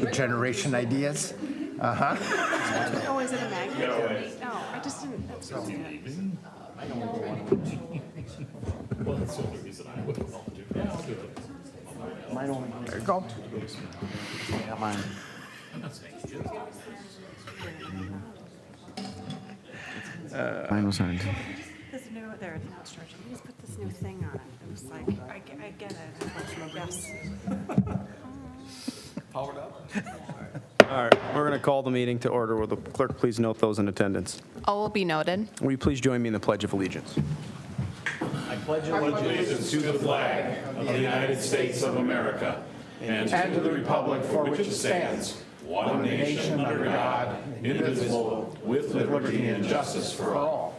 The generation ideas. Oh, is it a magnet? No, I just didn't. That's so weird. Well, that's the only reason I would have called you. Yeah, I'll do it. There you go. Yeah, mine. I'm not saying you. Mine was signed. This new, there, now it's charging. Just put this new thing on it. It was like, I get it. Yes. All right, we're going to call the meeting to order. Will the clerk please note those in attendance? All will be noted. Will you please join me in the Pledge of Allegiance? Allegiance to the flag of the United States of America and to the republic for which it stands, one nation under God, indivisible, with liberty and justice for all.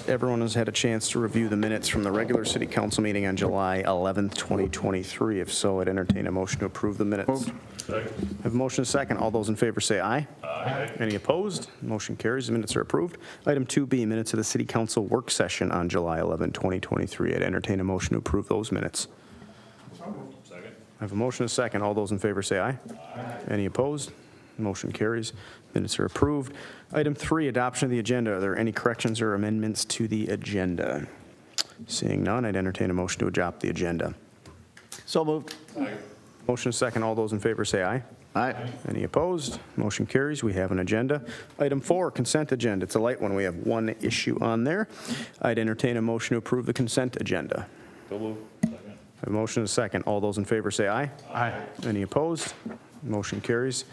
Everyone has had a chance to review the minutes from the regular city council meeting on July 11th, 2023. If so, I'd entertain a motion to approve the minutes. I have a motion and a second. All those in favor say aye. Aye. Any opposed? Motion carries. The minutes are approved. Item 2B, minutes of the city council work session on July 11, 2023. I'd entertain a motion to approve those minutes. Second. I have a motion and a second. All those in favor say aye. Aye. Any opposed? Motion carries. Minutes are approved. Item 3, adoption of the agenda. Are there any corrections or amendments to the agenda? Seeing none, I'd entertain a motion to adopt the agenda. So moved. Motion and second. All those in favor say aye. Aye. Any opposed? Motion carries. We have an agenda. Item 4, consent agenda. It's a light one. We have one issue on there. I'd entertain a motion to approve the consent agenda. So moved. Second. A motion and a second. All those in favor say aye. Aye. Any opposed? Motion carries.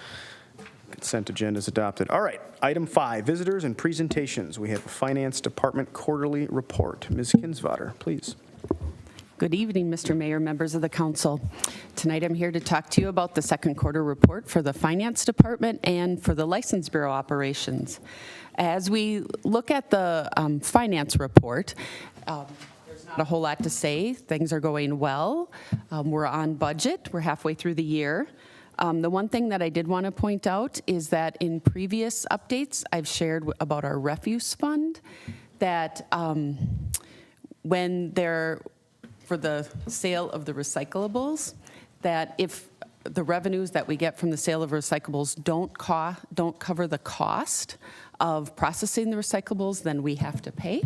Consent agenda is adopted. All right. Item 5, visitors and presentations. We have a Finance Department quarterly report. Ms. Kinsvater, please. Good evening, Mr. Mayor, members of the council. Tonight I'm here to talk to you about the second quarter report for the Finance Department and for the License Bureau operations. As we look at the finance report, there's not a whole lot to say. Things are going well. We're on budget. We're halfway through the year. The one thing that I did want to point out is that in previous updates, I've shared about our refuse fund, that when they're for the sale of the recyclables, that if the revenues that we get from the sale of recyclables don't cover the cost of processing the recyclables, then we have to pay.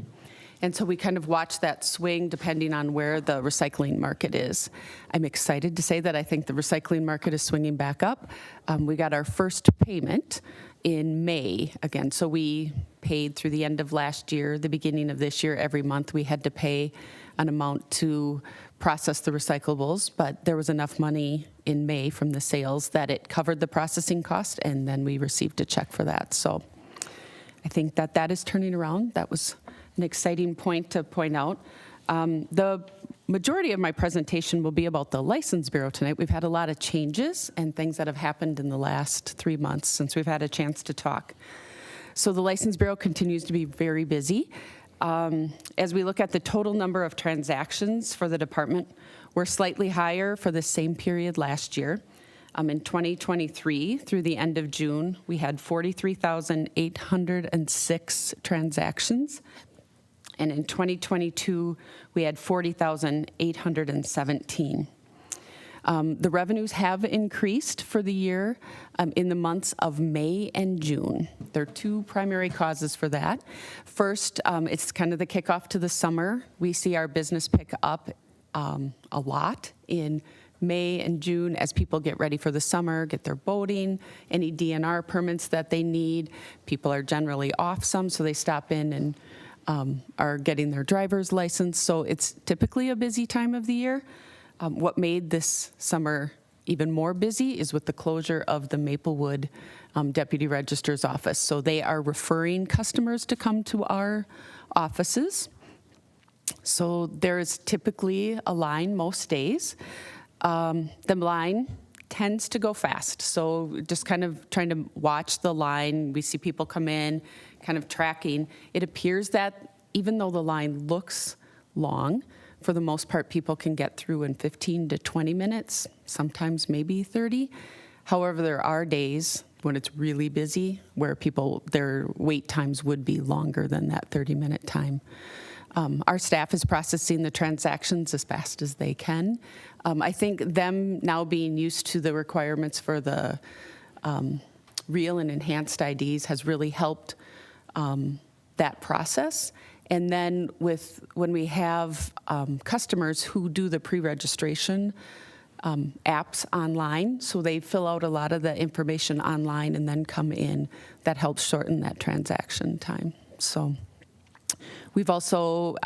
And so we kind of watch that swing depending on where the recycling market is. I'm excited to say that I think the recycling market is swinging back up. We got our first payment in May again. So we paid through the end of last year, the beginning of this year, every month we had to pay an amount to process the recyclables, but there was enough money in May from the sales that it covered the processing cost, and then we received a check for that. So I think that that is turning around. That was an exciting point to point out. The majority of my presentation will be about the License Bureau tonight. We've had a lot of changes and things that have happened in the last 3 months since we've had a chance to talk. So the License Bureau continues to be very busy. As we look at the total number of transactions for the department, we're slightly higher for the same period last year. In 2023, through the end of June, we had 43,806 transactions. And in 2022, we had 40,817. The revenues have increased for the year in the months of May and June. There are two primary causes for that. First, it's kind of the kickoff to the summer. We see our business pick up a lot in May and June as people get ready for the summer, get their boating, any DNR permits that they need. People are generally off some, so they stop in and are getting their driver's license. So it's typically a busy time of the year. What made this summer even more busy is with the closure of the Maplewood Deputy Registrar's office. So they are referring customers to come to our offices. So there is typically a line most days. The line tends to go fast. So just kind of trying to watch the line. We see people come in, kind of tracking. It appears that even though the line looks long, for the most part, people can get through in 15 to 20 minutes, sometimes maybe 30. However, there are days when it's really busy where their wait times would be longer than that 30-minute time. Our staff is processing the transactions as fast as they can. I think them now being used to the requirements for the real and enhanced IDs has really helped that process. And then when we have customers who do the pre-registration apps online, so they fill out a lot of the information online and then come in, that helps shorten that transaction time. So we've also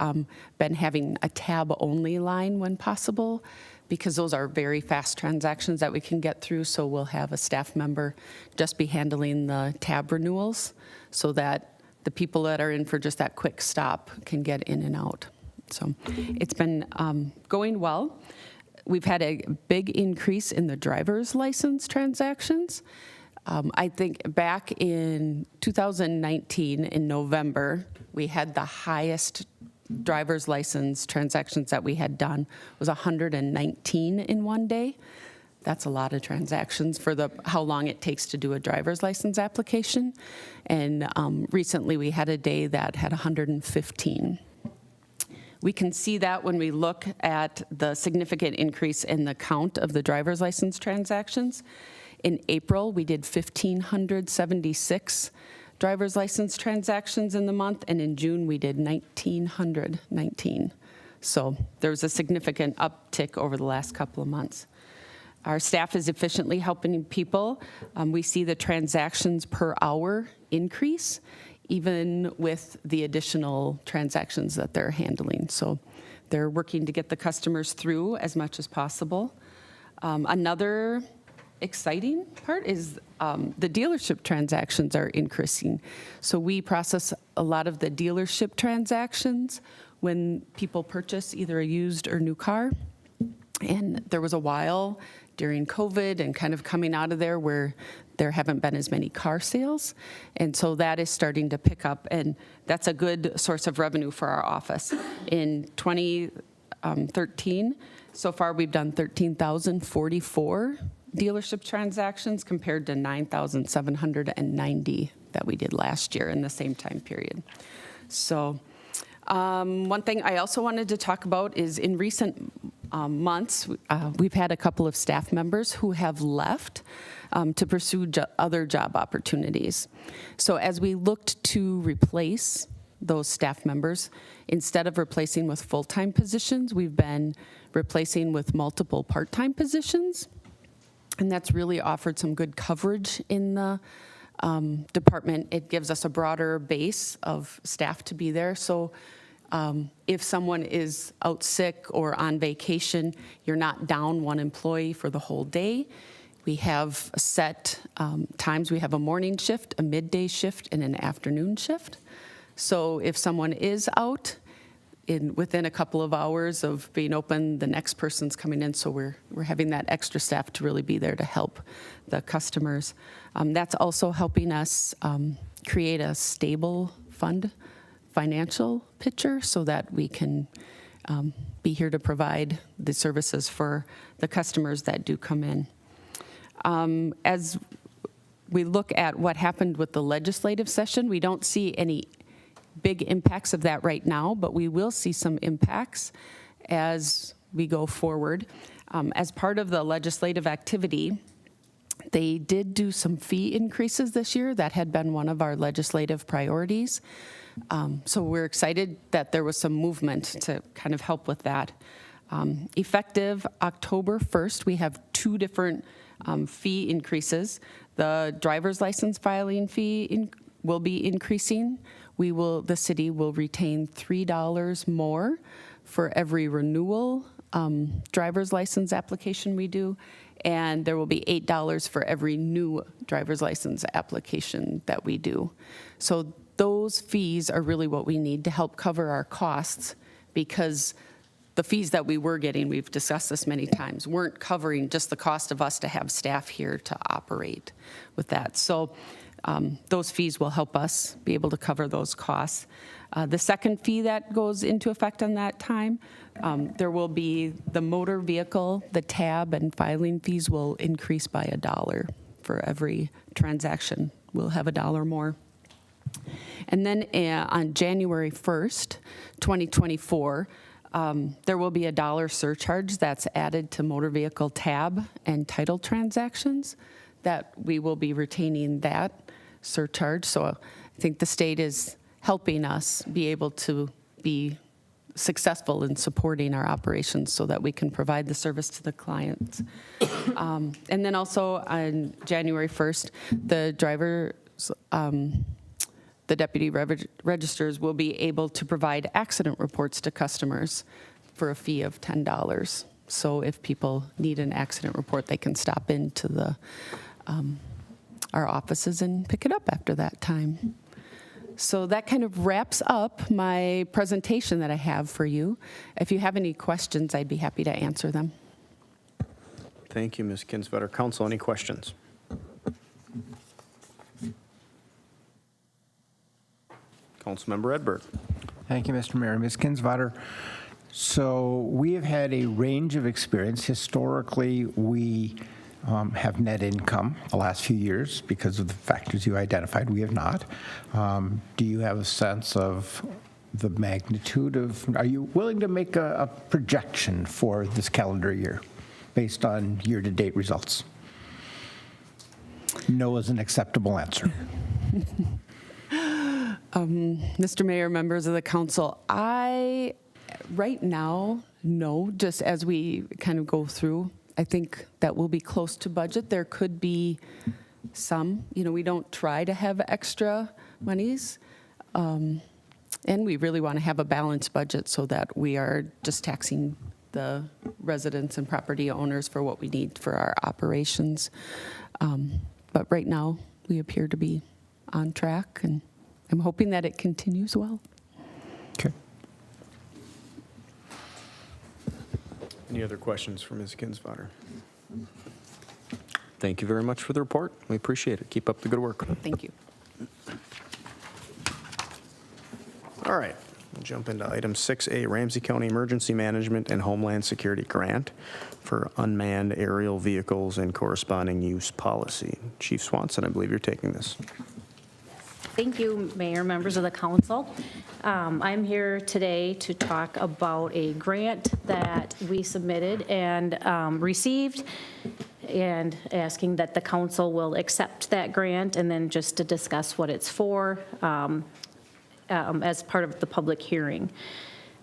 been having a tab-only line when possible, because those are very fast transactions that we can get through. So we'll have a staff member just be handling the tab renewals so that the people that are in for just that quick stop can get in and out. So it's been going well. We've had a big increase in the driver's license transactions. I think back in 2019, in November, we had the highest driver's license transactions that we had done was 119 in one day. That's a lot of transactions for how long it takes to do a driver's license application. And recently we had a day that had 115. We can see that when we look at the significant increase in the count of the driver's license transactions. In April, we did 1,576 driver's license transactions in the month, and in June, we did 1,919. So there was a significant uptick over the last couple of months. Our staff is efficiently helping people. We see the transactions per hour increase, even with the additional transactions that they're handling. So they're working to get the customers through as much as possible. Another exciting part is the dealership transactions are increasing. So we process a lot of the dealership transactions when people purchase either a used or new car. And there was a while during COVID and kind of coming out of there where there haven't been as many car sales. And so that is starting to pick up, and that's a good source of revenue for our office. In 2013, so far we've done 13,044 dealership transactions compared to 9,790 that we did last year in the same time period. So one thing I also wanted to talk about is in recent months, we've had a couple of staff members who have left to pursue other job opportunities. So as we looked to replace those staff members, instead of replacing with full-time positions, we've been replacing with multiple part-time positions. And that's really offered some good coverage in the department. It gives us a broader base of staff to be there. So if someone is out sick or on vacation, you're not down one employee for the whole day. We have set times. We have a morning shift, a midday shift, and an afternoon shift. So if someone is out, within a couple of hours of being open, the next person's coming in, so we're having that extra staff to really be there to help the customers. That's also helping us create a stable financial picture so that we can be here to provide the services for the customers that do come in. As we look at what happened with the legislative session, we don't see any big impacts of that right now, but we will see some impacts as we go forward. As part of the legislative activity, they did do some fee increases this year. That had been one of our legislative priorities. So we're excited that there was some movement to kind of help with that. Effective October 1st, we have two different fee increases. The driver's license filing fee will be increasing. The city will retain $3 more for every renewal driver's license application we do, and there will be $8 for every new driver's license application that we do. So those fees are really what we need to help cover our costs, because the fees that we were getting, we've discussed this many times, weren't covering just the cost of us to have staff here to operate with that. So those fees will help us be able to cover those costs. The second fee that goes into effect on that time, there will be the motor vehicle, the tab and filing fees will increase by $1 for every transaction. We'll have $1 more. And then on January 1st, 2024, there will be a $1 surcharge that's added to motor vehicle tab and title transactions that we will be retaining that surcharge. So I think the state is helping us be able to be successful in supporting our operations so that we can provide the service to the clients. And then also on January 1st, the deputy registers will be able to provide accident reports to customers for a fee of $10. So if people need an accident report, they can stop into our offices and pick it up after that time. So that kind of wraps up my presentation that I have for you. If you have any questions, I'd be happy to answer them. Thank you, Ms. Kinsvater. Council, any questions? Councilmember Edberg. Thank you, Mr. Mayor. Ms. Kinsvater, so we have had a range of experience. Historically, we have net income the last few years because of the factors you identified. We have not. Do you have a sense of the magnitude of, are you willing to make a projection for this calendar year based on year-to-date results? No is an acceptable answer. Mr. Mayor, members of the council, right now, no, just as we kind of go through, I think that we'll be close to budget. There could be some, we don't try to have extra monies. And we really want to have a balanced budget so that we are just taxing the residents and property owners for what we need for our operations. But right now, we appear to be on track, and I'm hoping that it continues well. Okay. Any other questions for Ms. Kinsvater? Thank you very much for the report. We appreciate it. Keep up the good work. Thank you. All right, we'll jump into item 6A, Ramsey County Emergency Management and Homeland Security Grant for unmanned aerial vehicles and corresponding use policy. Chief Swanson, I believe you're taking this. Thank you, Mayor, members of the council. I'm here today to talk about a grant that we submitted and received, and asking that the council will accept that grant, and then just to discuss what it's for as part of the public hearing.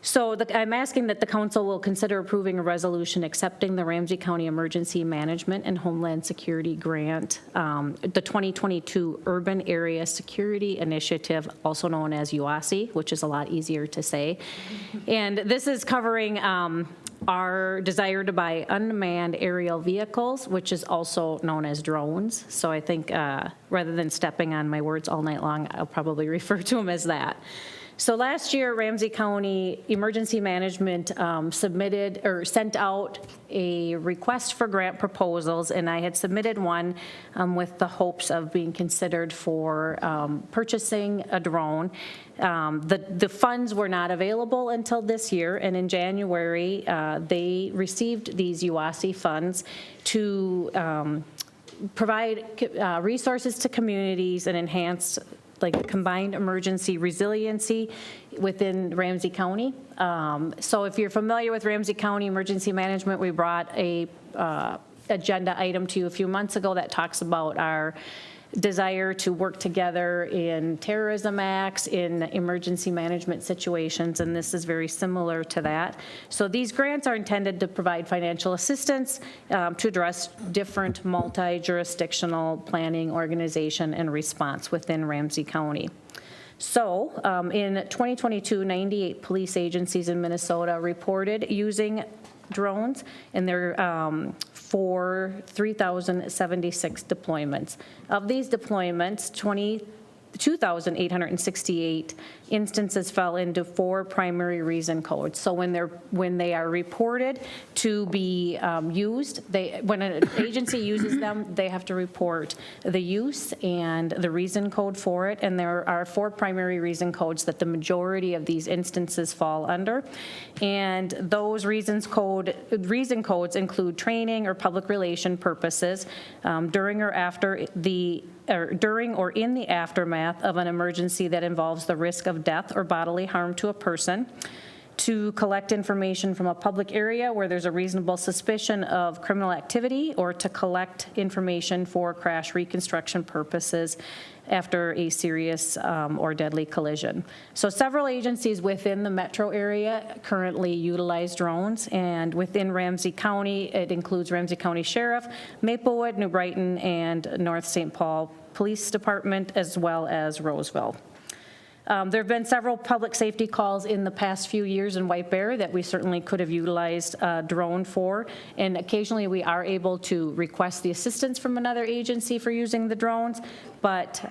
So I'm asking that the council will consider approving a resolution accepting the Ramsey County Emergency Management and Homeland Security Grant, the 2022 Urban Area Security Initiative, also known as UASI, which is a lot easier to say. And this is covering our desire to buy unmanned aerial vehicles, which is also known as drones. So I think rather than stepping on my words all night long, I'll probably refer to them as that. So last year, Ramsey County Emergency Management submitted or sent out a request for grant proposals, and I had submitted one with the hopes of being considered for purchasing a drone. The funds were not available until this year, and in January, they received these UASI funds to provide resources to communities and enhance like combined emergency resiliency within Ramsey County. So if you're familiar with Ramsey County Emergency Management, we brought a agenda item to you a few months ago that talks about our desire to work together in terrorism acts, in emergency management situations, and this is very similar to that. So these grants are intended to provide financial assistance to address different multi-jurisdictional planning, organization, and response within Ramsey County. So in 2022, 98 police agencies in Minnesota reported using drones, and they're for 3,076 deployments. Of these deployments, 2,868 instances fell into 4 primary reason codes. So when they are reported to be used, when an agency uses them, they have to report the use and the reason code for it. And there are 4 primary reason codes that the majority of these instances fall under. And those reason codes include training or public relation purposes during or after the during or in the aftermath of an emergency that involves the risk of death or bodily harm to a person, to collect information from a public area where there's a reasonable suspicion of criminal activity, or to collect information for crash reconstruction purposes after a serious or deadly collision. So several agencies within the metro area currently utilize drones, and within Ramsey County, it includes Ramsey County Sheriff, Maplewood, New Brighton, and North St. Paul Police Department, as well as Roseville. There have been several public safety calls in the past few years in White Bear that we certainly could have utilized a drone for, and occasionally we are able to request the assistance from another agency for using the drones, but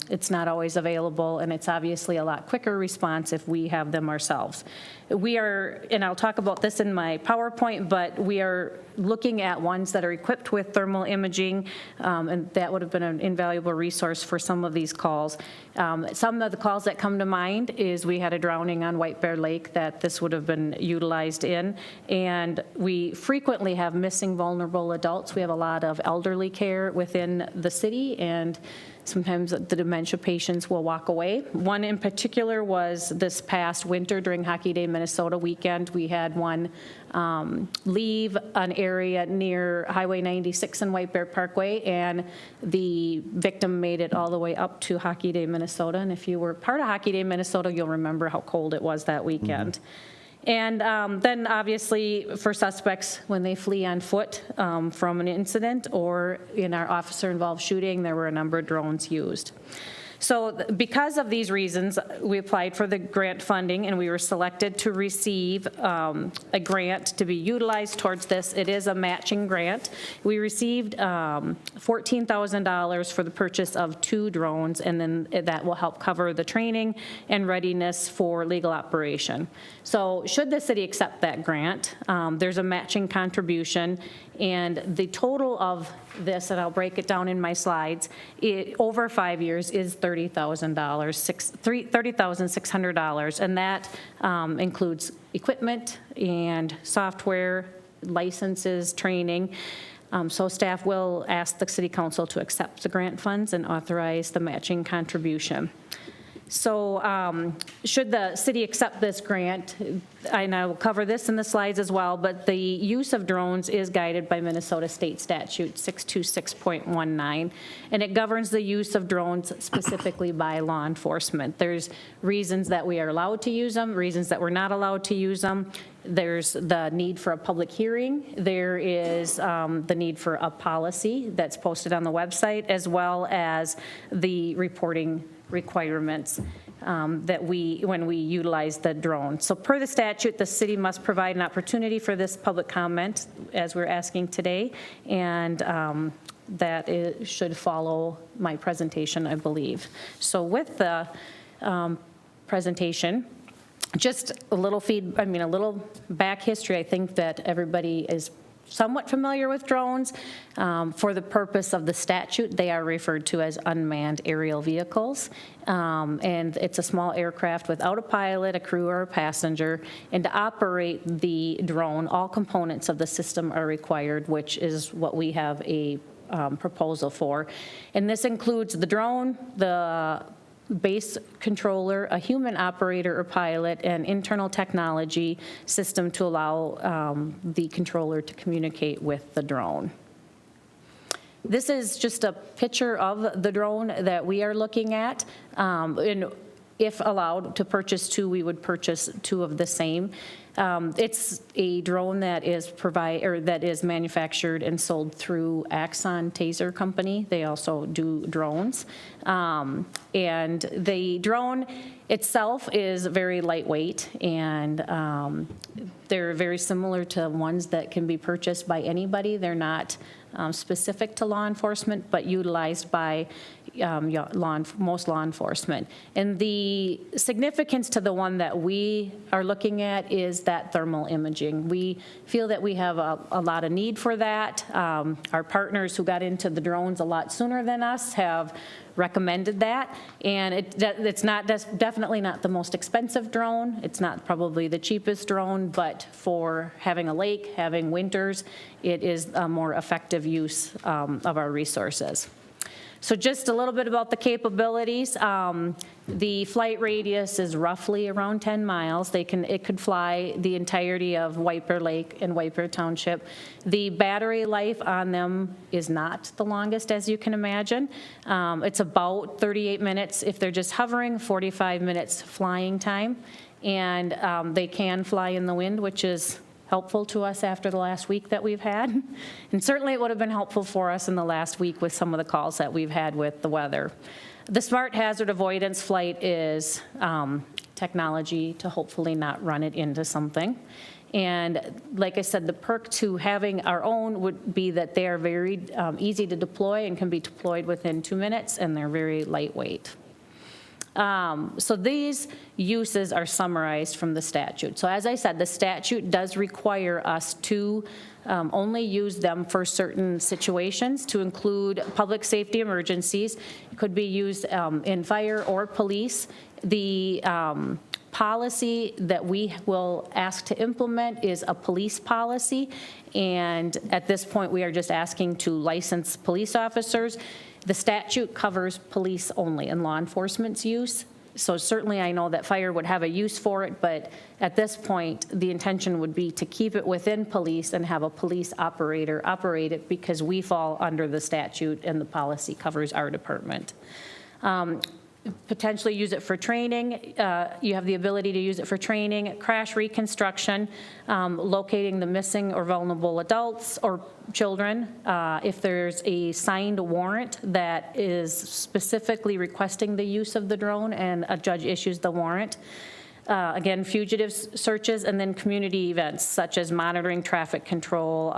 it's not always available, and it's obviously a lot quicker response if we have them ourselves. We are, and I'll talk about this in my PowerPoint, but we are looking at ones that are equipped with thermal imaging, and that would have been an invaluable resource for some of these calls. Some of the calls that come to mind is we had a drowning on White Bear Lake that this would have been utilized in, and we frequently have missing vulnerable adults. We have a lot of elderly care within the city, and sometimes the dementia patients will walk away. One in particular was this past winter during Hockey Day Minnesota weekend. We had one leave an area near Highway 96 and White Bear Parkway, and the victim made it all the way up to Hockey Day Minnesota. And if you were part of Hockey Day Minnesota, you'll remember how cold it was that weekend. Mm-hmm. And then obviously for suspects, when they flee on foot from an incident or in our officer-involved shooting, there were a number of drones used. So because of these reasons, we applied for the grant funding, and we were selected to receive a grant to be utilized towards this. It is a matching grant. We received $14,000 for the purchase of 2 drones, and then that will help cover the training and readiness for legal operation. So should the city accept that grant, there's a matching contribution, and the total of this, and I'll break it down in my slides, over 5 years is $30,600, and that includes equipment and software, licenses, training. So staff will ask the city council to accept the grant funds and authorize the matching contribution. So should the city accept this grant, and I will cover this in the slides as well, but the use of drones is guided by Minnesota State Statute 626.19, and it governs the use of drones specifically by law enforcement. There's reasons that we are allowed to use them, reasons that we're not allowed to use them. There's the need for a public hearing. There is the need for a policy that's posted on the website, as well as the reporting requirements that when we utilize the drone. So per the statute, the city must provide an opportunity for this public comment, as we're asking today, and that it should follow my presentation, I believe. So with the presentation, just a little a little back history. I think that everybody is somewhat familiar with drones. For the purpose of the statute, they are referred to as unmanned aerial vehicles. And it's a small aircraft without a pilot, a crew, or a passenger. And to operate the drone, all components of the system are required, which is what we have a proposal for. And this includes the drone, the base controller, a human operator or pilot, and internal technology system to allow the controller to communicate with the drone. This is just a picture of the drone that we are looking at. And if allowed to purchase 2, we would purchase 2 of the same. It's a drone that is manufactured and sold through Axon Taser Company. They also do drones. And the drone itself is very lightweight, and they're very similar to ones that can be purchased by anybody. They're not specific to law enforcement, but utilized by most law enforcement. And the significance to the one that we are looking at is that thermal imaging. We feel that we have a lot of need for that. Our partners who got into the drones a lot sooner than us have recommended that, and it's definitely not the most expensive drone. It's not probably the cheapest drone, but for having a lake, having winters, it is a more effective use of our resources. So just a little bit about the capabilities. The flight radius is roughly around 10 miles. It could fly the entirety of White Lake and White Township. The battery life on them is not the longest, as you can imagine. It's about 38 minutes if they're just hovering, 45 minutes flying time. And they can fly in the wind, which is helpful to us after the last week that we've had. And certainly it would have been helpful for us in the last week with some of the calls that we've had with the weather. The smart hazard avoidance flight is technology to hopefully not run it into something. And like I said, the perk to having our own would be that they are very easy to deploy and can be deployed within 2 minutes, and they're very lightweight. So these uses are summarized from the statute. So as I said, the statute does require us to only use them for certain situations, to include public safety emergencies. It could be used in fire or police. The policy that we will ask to implement is a police policy, and at this point we are just asking to license police officers. The statute covers police only and law enforcement's use. So certainly I know that fire would have a use for it, but at this point, the intention would be to keep it within police and have a police operator operate it, because we fall under the statute and the policy covers our department. Potentially use it for training. You have the ability to use it for training, crash reconstruction, locating the missing or vulnerable adults or children. If there's a signed warrant that is specifically requesting the use of the drone and a judge issues the warrant. Again, fugitive searches, and then community events such as monitoring traffic control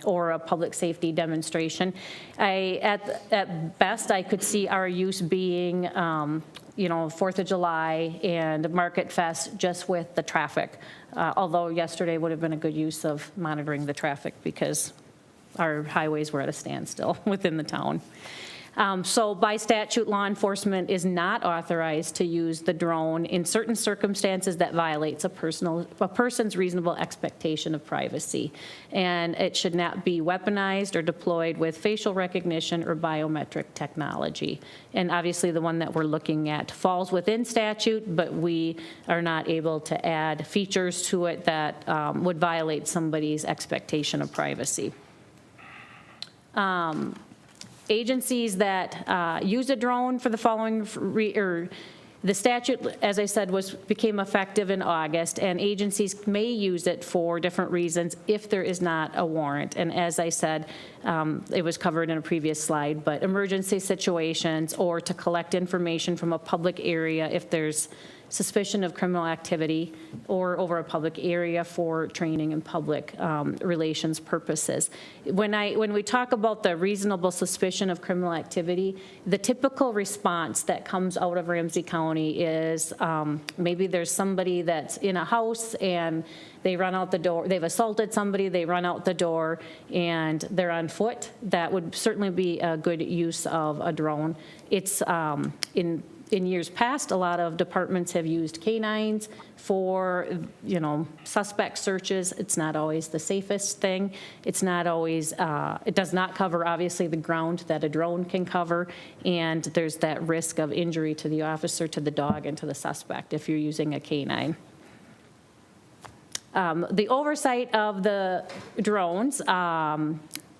or a public safety demonstration. At best, I could see our use being, 4th of July and Market Fest just with the traffic. Although yesterday would have been a good use of monitoring the traffic because our highways were at a standstill within the town. So by statute, law enforcement is not authorized to use the drone in certain circumstances that violates a person's reasonable expectation of privacy. And it should not be weaponized or deployed with facial recognition or biometric technology. And obviously the one that we're looking at falls within statute, but we are not able to add features to it that would violate somebody's expectation of privacy. Agencies that use a drone for the following, the statute, as I said, became effective in August, and agencies may use it for different reasons if there is not a warrant. And as I said, it was covered in a previous slide, but emergency situations or to collect information from a public area if there's suspicion of criminal activity or over a public area for training and public relations purposes. When we talk about the reasonable suspicion of criminal activity, the typical response that comes out of Ramsey County is maybe there's somebody that's in a house and they run out the door, they've assaulted somebody, they run out the door, and they're on foot. That would certainly be a good use of a drone. It's in years past, a lot of departments have used canines for, suspect searches. It's not always the safest thing. It's not always, it does not cover, obviously, the ground that a drone can cover, and there's that risk of injury to the officer, to the dog, and to the suspect if you're using a canine. The oversight of the drones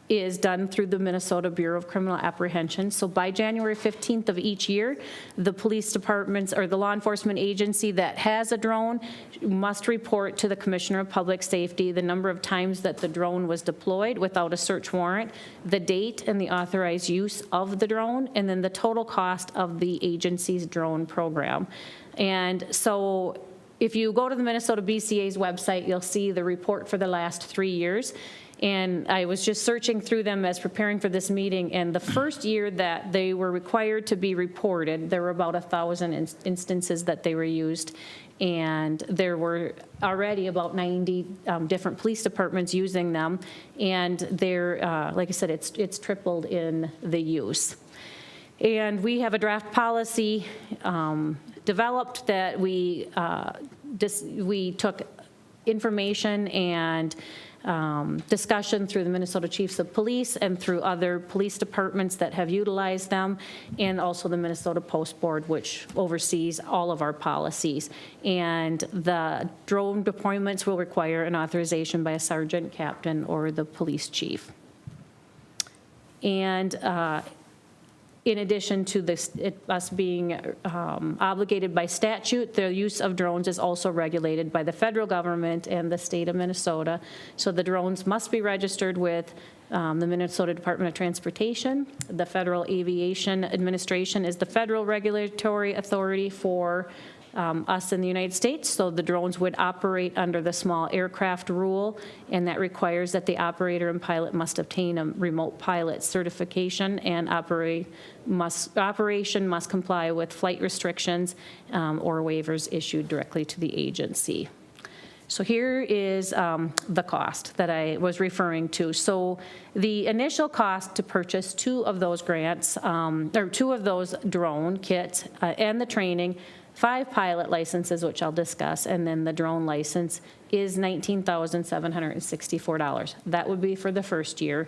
is done through the Minnesota Bureau of Criminal Apprehension. So by January 15th of each year, the police departments or the law enforcement agency that has a drone must report to the Commissioner of Public Safety the number of times that the drone was deployed without a search warrant, the date and the authorized use of the drone, and then the total cost of the agency's drone program. And so if you go to the Minnesota BCA's website, you'll see the report for the last 3 years. And I was just searching through them as preparing for this meeting, and the first year that they were required to be reported, there were about 1,000 instances that they were used, and there were already about 90 different police departments using them, and they're, like I said, it's tripled in the use. And we have a draft policy developed that we took information and discussion through the Minnesota Chiefs of Police and through other police departments that have utilized them, and also the Minnesota Post Board, which oversees all of our policies. And the drone deployments will require an authorization by a sergeant, captain, or the police chief. And in addition to this, us being obligated by statute, the use of drones is also regulated by the federal government and the state of Minnesota. So the drones must be registered with the Minnesota Department of Transportation. The Federal Aviation Administration is the federal regulatory authority for us in the United States. So the drones would operate under the small aircraft rule, and that requires that the operator and pilot must obtain a remote pilot certification, and operation must comply with flight restrictions or waivers issued directly to the agency. So here is the cost that I was referring to. So the initial cost to purchase 2 of those grants, or 2 of those drone kits and the training, 5 pilot licenses, which I'll discuss, and then the drone license is $19,764. That would be for the first year.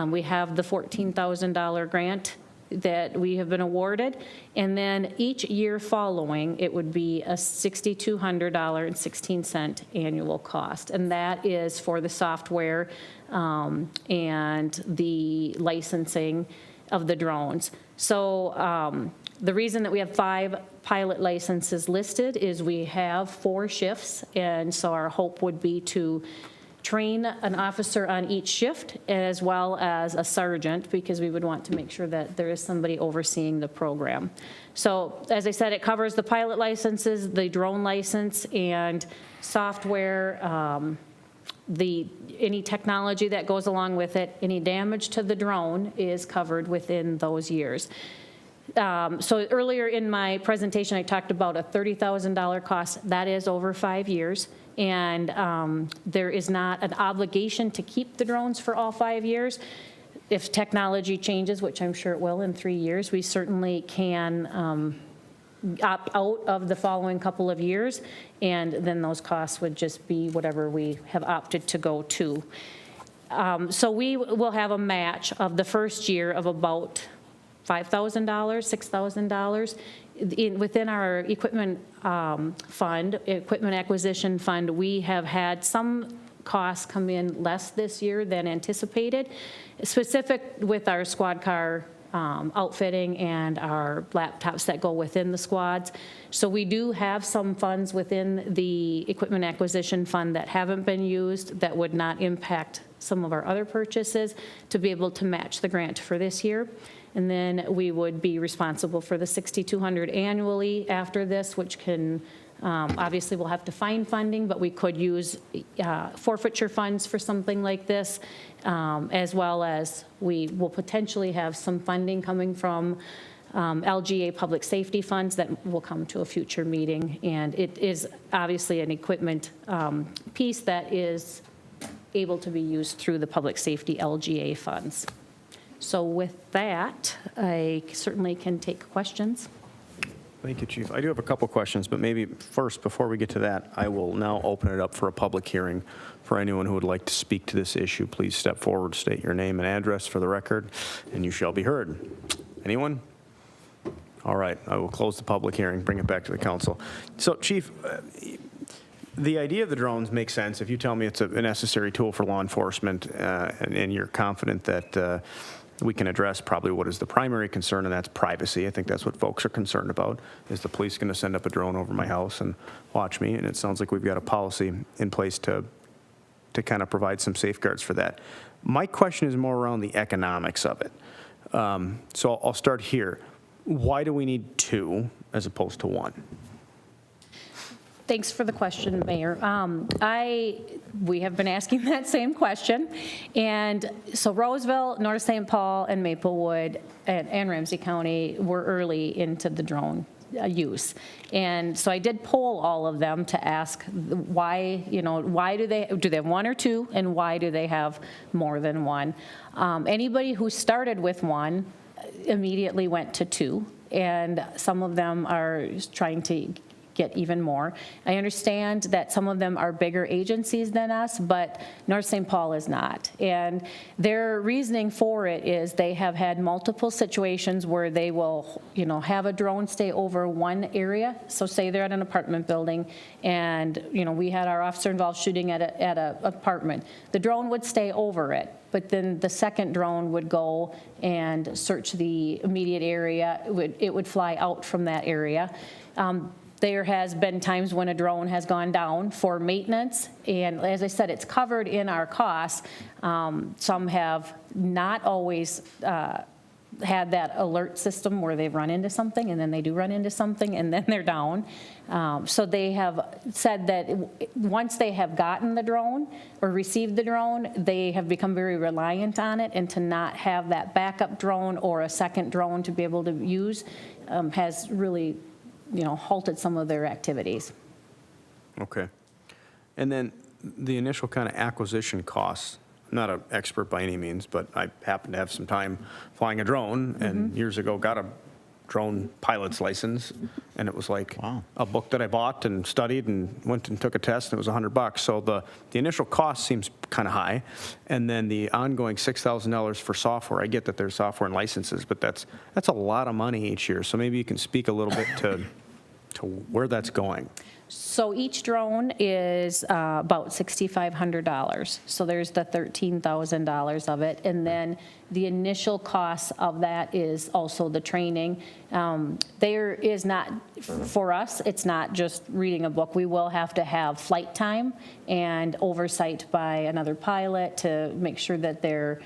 We have the $14,000 grant that we have been awarded, and then each year following, it would be a $6,200.16 annual cost, and that is for the software and the licensing of the drones. So the reason that we have 5 pilot licenses listed is we have 4 shifts, and so our hope would be to train an officer on each shift as well as a sergeant, because we would want to make sure that there is somebody overseeing the program. So as I said, it covers the pilot licenses, the drone license, and software, any technology that goes along with it. Any damage to the drone is covered within those years. So earlier in my presentation, I talked about a $30,000 cost. That is over 5 years. And there is not an obligation to keep the drones for all 5 years. If technology changes, which I'm sure it will in 3 years, we certainly can opt out of the following couple of years, and then those costs would just be whatever we have opted to go to. So we will have a match of the first year of about $5,000, $6,000. Within our equipment fund, equipment acquisition fund, we have had some costs come in less this year than anticipated, specific with our squad car outfitting and our laptops that go within the squads. So we do have some funds within the equipment acquisition fund that haven't been used that would not impact some of our other purchases to be able to match the grant for this year. And then we would be responsible for the $6,200 annually after this, which can, obviously we'll have to find funding, but we could use forfeiture funds for something like this, as well as we will potentially have some funding coming from LGA public safety funds that will come to a future meeting. And it is obviously an equipment piece that is able to be used through the public safety LGA funds. So with that, I certainly can take questions. Thank you, Chief. I do have a couple questions, but maybe first, before we get to that, I will now open it up for a public hearing. For anyone who would like to speak to this issue, please step forward, state your name and address for the record, and you shall be heard. Anyone? All right, I will close the public hearing, bring it back to the council. So, Chief, the idea of the drones makes sense. If you tell me it's a necessary tool for law enforcement and you're confident that we can address probably what is the primary concern, and that's privacy. I think that's what folks are concerned about. Is the police going to send up a drone over my house and watch me? And it sounds like we've got a policy in place to kind of provide some safeguards for that. My question is more around the economics of it. So I'll start here. Why do we need 2 as opposed to 1? Thanks for the question, Mayor. We have been asking that same question. And so Roseville, North St. Paul, and Maplewood, and Ramsey County were early into the drone use. And so I did poll all of them to ask why, why do they have 1 or 2, and why do they have more than 1? Anybody who started with 1 immediately went to 2, and some of them are trying to get even more. I understand that some of them are bigger agencies than us, but North St. Paul is not. And their reasoning for it is they have had multiple situations where they will, have a drone stay over one area. So say they're at an apartment building and, we had our officer involved shooting at a apartment. The drone would stay over it, but then the second drone would go and search the immediate area. It would fly out from that area. There has been times when a drone has gone down for maintenance, and as I said, it's covered in our costs. Some have not always had that alert system where they've run into something, and then they do run into something, and then they're down. So they have said that once they have gotten the drone or received the drone, they have become very reliant on it, and to not have that backup drone or a second drone to be able to use has really halted some of their activities. Okay. And then the initial kind of acquisition costs, I'm not an expert by any means, but I happen to have some time flying a drone, and years ago got a drone pilot's license, and it was like a book that I bought and studied and went and took a test, and it was $100. So the initial cost seems kind of high, and then the ongoing $6,000 for software. I get that there's software and licenses, but that's a lot of money each year. So maybe you can speak a little bit to where that's going. So each drone is about $6,500. So there's the $13,000 of it. And then the initial cost of that is also the training. There is not, for us, it's not just reading a book. We will have to have flight time and oversight by another pilot to make sure that they're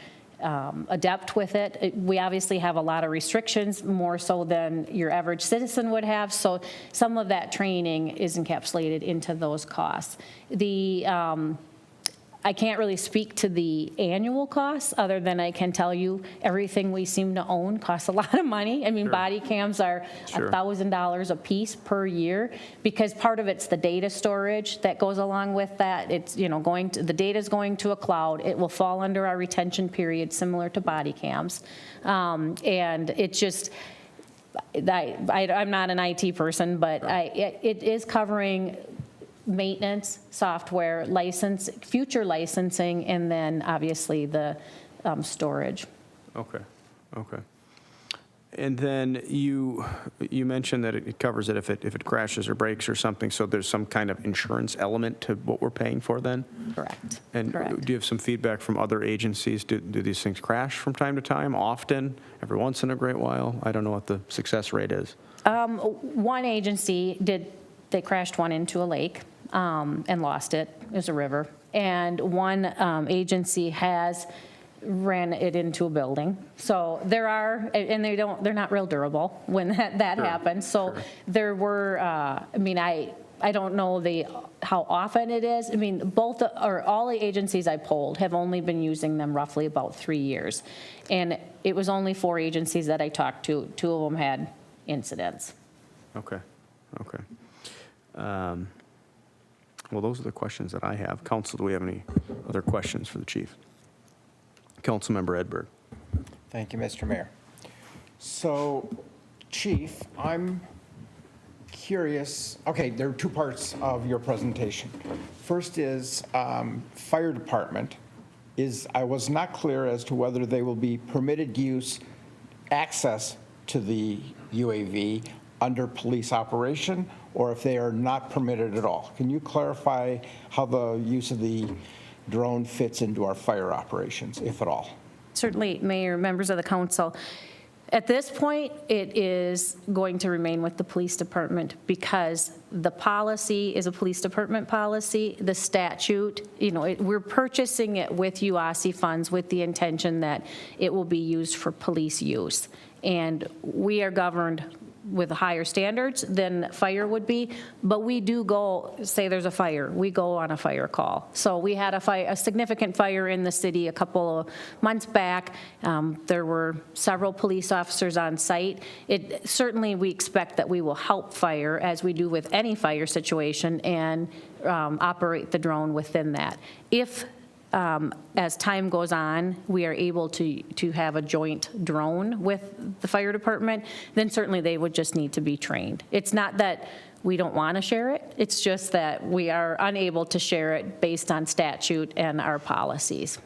adept with it. We obviously have a lot of restrictions, more so than your average citizen would have, so some of that training is encapsulated into those costs. I can't really speak to the annual costs, other than I can tell you everything we seem to own costs a lot of money. I mean, body cams are $1,000 a piece per year, because part of it's the data storage that goes along with that. It's, the data's going to a cloud. It will fall under our retention period, similar to body cams. And it's just, I'm not an IT person, but it is covering maintenance, software, future licensing, and then obviously the storage. Okay. And then you mentioned that it covers it if it crashes or breaks or something, so there's some kind of insurance element to what we're paying for then? Correct. And Correct. do you have some feedback from other agencies? Do these things crash from time to time, often, every once in a great while? I don't know what the success rate is. One agency they crashed one into a lake and lost it. It was a river. And one agency has ran it into a building. So there are, and they're not real durable when that happens. So there were, I don't know how often it is. I mean, all the agencies I polled have only been using them roughly about 3 years. And it was only 4 agencies that I talked to. 2 of them had incidents. Okay. Well, those are the questions that I have. Council, do we have any other questions for the chief? Councilmember Edberg. Thank you, Mr. Mayor. So, Chief, I'm curious. Okay, there are 2 parts of your presentation. First is fire department. I was not clear as to whether they will be permitted use access to the UAV under police operation, or if they are not permitted at all. Can you clarify how the use of the drone fits into our fire operations, if at all? Certainly, Mayor, members of the council. At this point, it is going to remain with the police department, because the policy is a police department policy. The statute, we're purchasing it with UASI funds with the intention that it will be used for police use. And we are governed with higher standards than fire would be, but we do go, say there's a fire, we go on a fire call. So we had a significant fire in the city a couple of months back. There were several police officers on site. Certainly we expect that we will help fire, as we do with any fire situation, and operate the drone within that. If as time goes on, we are able to have a joint drone with the fire department, then certainly they would just need to be trained. It's not that we don't want to share it. It's just that we are unable to share it based on statute and our policies.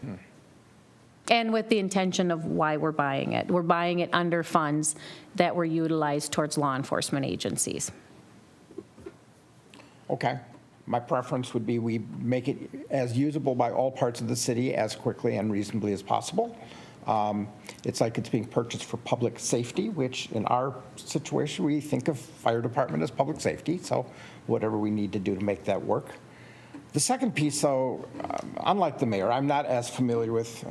And with the intention of why we're buying it. We're buying it under funds that were utilized towards law enforcement agencies. Okay. My preference would be we make it as usable by all parts of the city as quickly and reasonably as possible. It's like it's being purchased for public safety, which in our situation, we think of fire department as public safety, so whatever we need to do to make that work. The second piece, though, unlike the mayor, I'm not as familiar with,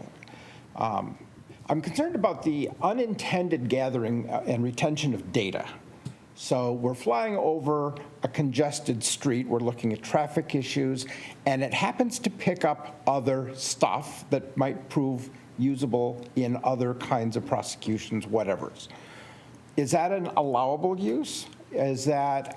I'm concerned about the unintended gathering and retention of data. So we're flying over a congested street, we're looking at traffic issues, and it happens to pick up other stuff that might prove usable in other kinds of prosecutions, whatever's. Is that an allowable use? Is that,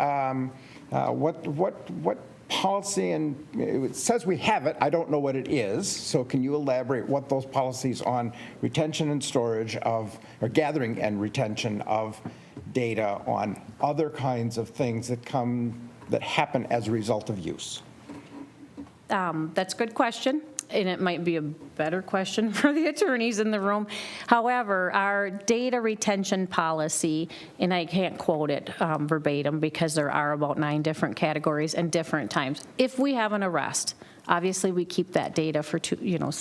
what policy, and it says we have it, I don't know what it is, so can you elaborate what those policies on retention and storage of, or gathering and retention of data on other kinds of things that happen as a result of use? That's a good question, and it might be a better question for the attorneys in the room. However, our data retention policy, and I can't quote it verbatim because there are about 9 different categories and different times. If we have an arrest, obviously we keep that data for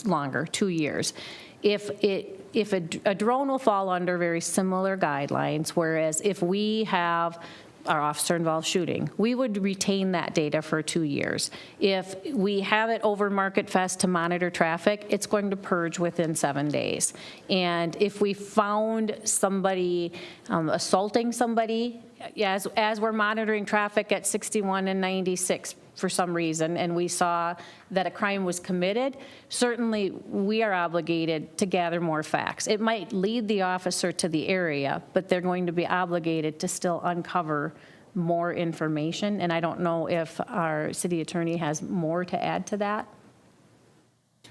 longer, 2 years. If a drone will fall under very similar guidelines, whereas if we have our officer-involved shooting, we would retain that data for 2 years. If we have it over Market Fest to monitor traffic, it's going to purge within 7 days. And if we found somebody assaulting somebody, as we're monitoring traffic at 61 and 96 for some reason, and we saw that a crime was committed, certainly we are obligated to gather more facts. It might lead the officer to the area, but they're going to be obligated to still uncover more information, and I don't know if our city attorney has more to add to that.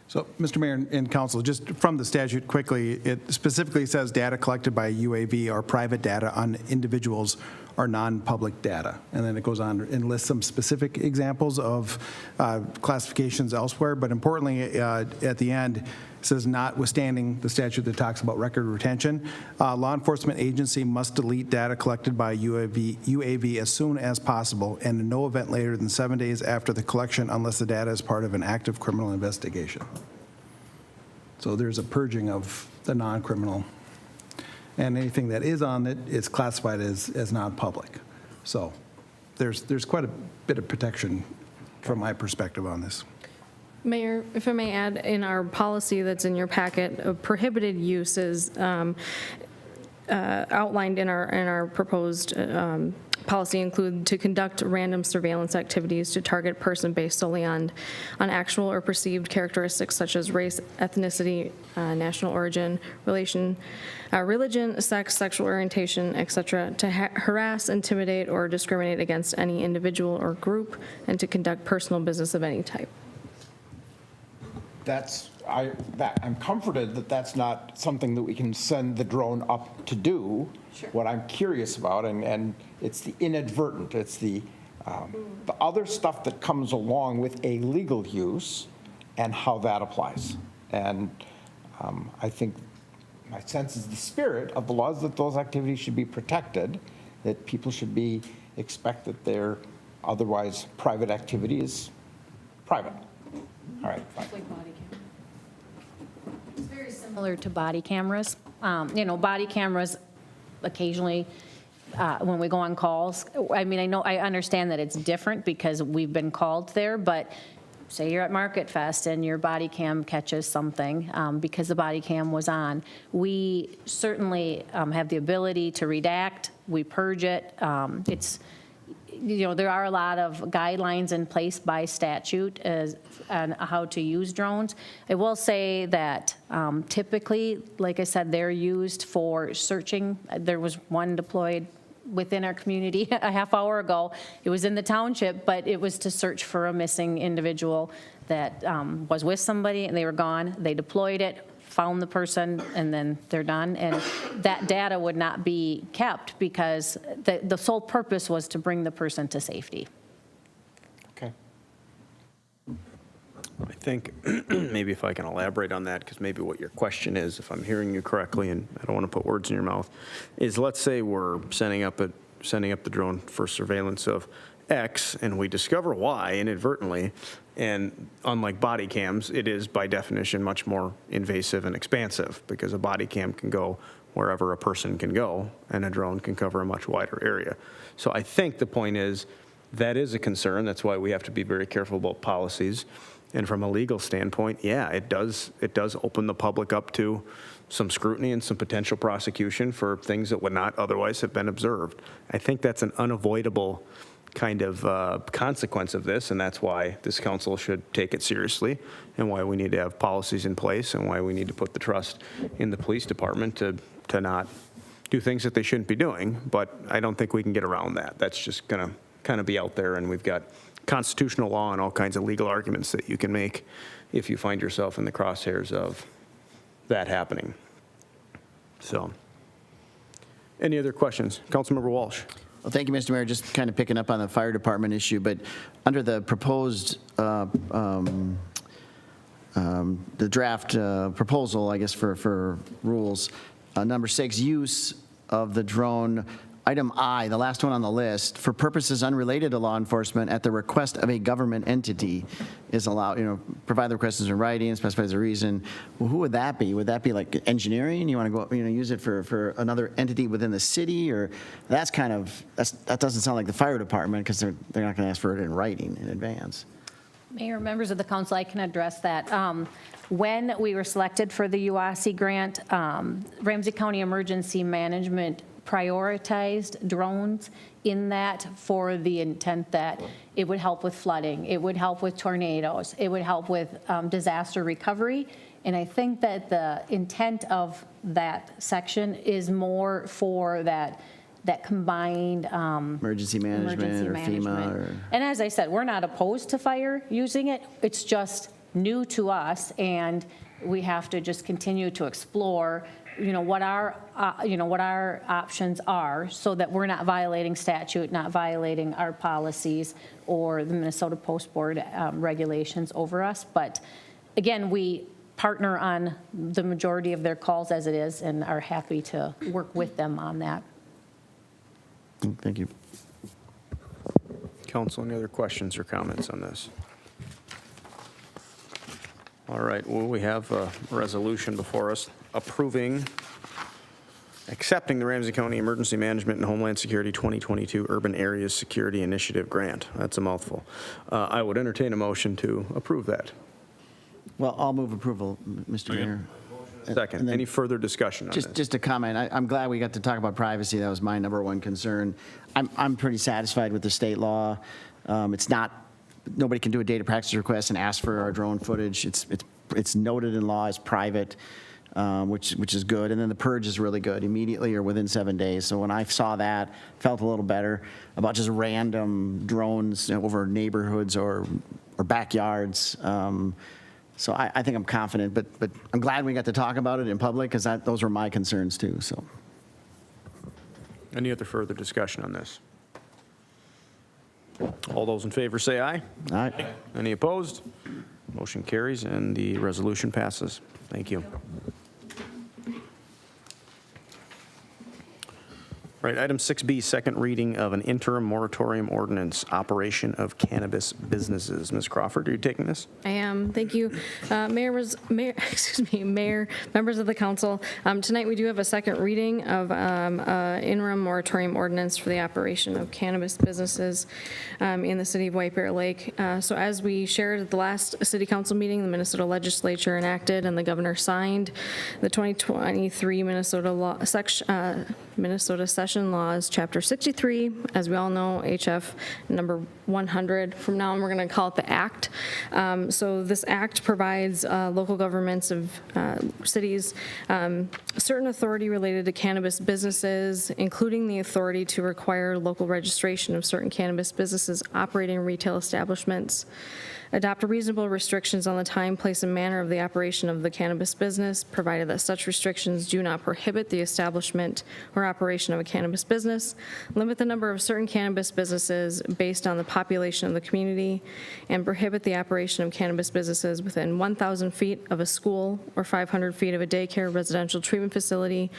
So, Mr. Mayor and Council, just from the statute quickly, it specifically says data collected by UAV or private data on individuals are non-public data. And then it goes on and lists some specific examples of classifications elsewhere. But importantly, at the end, it says notwithstanding the statute that talks about record retention, law enforcement agency must delete data collected by UAV as soon as possible and in no event later than 7 days after the collection unless the data is part of an active criminal investigation. So there's a purging of the non-criminal, and anything that is on it is classified as non-public. So there's quite a bit of protection from my perspective on this. Mayor, if I may add, in our policy that's in your packet, of prohibited uses outlined in our proposed policy include to conduct random surveillance activities to target person based solely on actual or perceived characteristics such as race, ethnicity, national origin, religion, sex, sexual orientation, etc., to harass, intimidate, or discriminate against any individual or group, and to conduct personal business of any type. I'm comforted that that's not something that we can send the drone up to do. Sure. What I'm curious about, and it's the inadvertent, it's the other stuff that comes along with a legal use and how that applies. And I think my sense is the spirit of the laws that those activities should be protected, that people should expect that their otherwise private activity is private. All right, fine. It's very similar to body cameras. Body cameras occasionally, when we go on calls, I understand that it's different because we've been called there, but say you're at Market Fest and your body cam catches something because the body cam was on. We certainly have the ability to redact, we purge it. There are a lot of guidelines in place by statute on how to use drones. I will say that typically, like I said, they're used for searching. There was one deployed within our community a half hour ago. It was in the township, but it was to search for a missing individual that was with somebody and they were gone. They deployed it, found the person and then they're done. And that data would not be kept because the sole purpose was to bring the person to safety. Okay. I think maybe if I can elaborate on that, because maybe what your question is, if I'm hearing you correctly, and I don't want to put words in your mouth, is let's say we're sending up the drone for surveillance of X, and we discover Y inadvertently, and unlike body cams, it is by definition much more invasive and expansive, because a body cam can go wherever a person can go, and a drone can cover a much wider area. So I think the point is, that is a concern. That's why we have to be very careful about policies. And from a legal standpoint, yeah, it does open the public up to some scrutiny and some potential prosecution for things that would not otherwise have been observed. I think that's an unavoidable kind of consequence of this, and that's why this council should take it seriously, and why we need to have policies in place, and why we need to put the trust in the police department to not do things that they shouldn't be doing. But I don't think we can get around that. That's just going to kind of be out there, and we've got constitutional law and all kinds of legal arguments that you can make if you find yourself in the crosshairs of that happening. So, any other questions? Councilmember Walsh. Well, thank you, Mr. Mayor. Just kind of picking up on the fire department issue, but under the proposed, the draft proposal, I guess, for rules, number 6, use of the drone. Item I, the last one on the list, for purposes unrelated to law enforcement at the request of a government entity is allowed, provide the request in writing, specifies the reason. Well, who would that be? Would that be like engineering? You want to go, use it for another entity within the city? Or that doesn't sound like the fire department, because they're not going to ask for it in writing in advance. Mayor, members of the council, I can address that. When we were selected for the UASI grant, Ramsey County Emergency Management prioritized drones in that for the intent that it would help with flooding, it would help with tornadoes, it would help with disaster recovery. And I think that the intent of that section is more for that combined Emergency management or FEMA. And as I said, we're not opposed to fire using it. It's just new to us, and we have to just continue to explore what our options are, so that we're not violating statute, not violating our policies or the Minnesota Post Board regulations over us. But again, we partner on the majority of their calls as it is, and are happy to work with them on that. Thank you. Council, any other questions or comments on this? All right, well, we have a resolution before us accepting the Ramsey County Emergency Management and Homeland Security 2022 Urban Areas Security Initiative Grant. That's a mouthful. I would entertain a motion to approve that. Well, I'll move approval, Mr. Mayor. Second, And then any further discussion on this? Just a comment. I'm glad we got to talk about privacy. That was my number one concern. I'm pretty satisfied with the state law. It's not, nobody can do a data practice request and ask for our drone footage. It's noted in law as private, which is good. And then the purge is really good, immediately or within 7 days. So when I saw that, felt a little better about just random drones over neighborhoods or backyards. So I think I'm confident, but I'm glad we got to talk about it in public, because those were my concerns too. So, any other further discussion on this? All those in favor say aye. Aye. Any opposed? Motion carries and the resolution passes. Thank you. Right, item 6B, second reading of an interim moratorium ordinance, operation of cannabis businesses. Ms. Crawford, are you taking this? I am. Thank you. Mayor, members of the council. Tonight we do have a second reading of interim moratorium ordinance for the operation of cannabis businesses in the city of White Bear Lake. So as we shared at the last city council meeting, the Minnesota legislature enacted and the governor signed the 2023 Minnesota Session Laws, Chapter 63, as we all know, HF number 100. From now on, we're going to call it the Act. So this Act provides local governments of cities certain authority related to cannabis businesses, including the authority to require local registration of certain cannabis businesses operating retail establishments. adopt reasonable restrictions on the time, place, and manner of the operation of the cannabis business, provided that such restrictions do not prohibit the establishment or operation of a cannabis business, limit the number of certain cannabis businesses based on the population of the community, and prohibit the operation of cannabis businesses within 1,000 feet of a school or 500 feet of a daycare, residential treatment facility,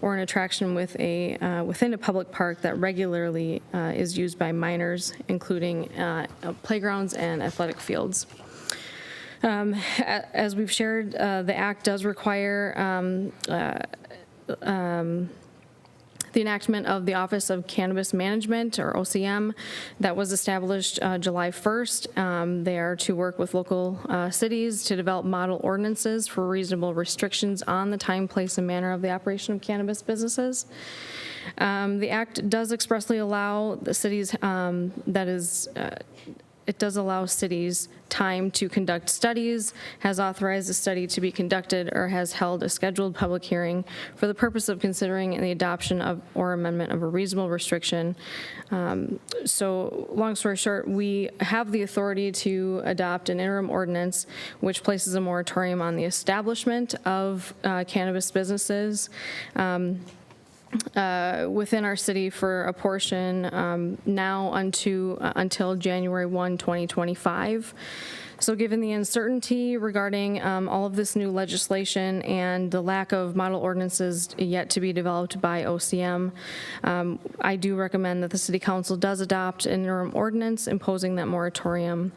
or an attraction within a public park that regularly is used by minors, including playgrounds and athletic fields. As we've shared, the Act does require the enactment of the Office of Cannabis Management, or OCM, that was established July 1st. They are to work with local cities to develop model ordinances for reasonable restrictions on the time, place, and manner of the operation of cannabis businesses. The Act does expressly allow the cities, it does allow cities time to conduct studies, has authorized a study to be conducted, or has held a scheduled public hearing for the purpose of considering the adoption of or amendment of a reasonable restriction. So long story short, we have the authority to adopt an interim ordinance which places a moratorium on the establishment of cannabis businesses within our city for a portion now until January 1, 2025. So given the uncertainty regarding all of this new legislation and the lack of model ordinances yet to be developed by OCM, I do recommend that the City Council does adopt an interim ordinance imposing that moratorium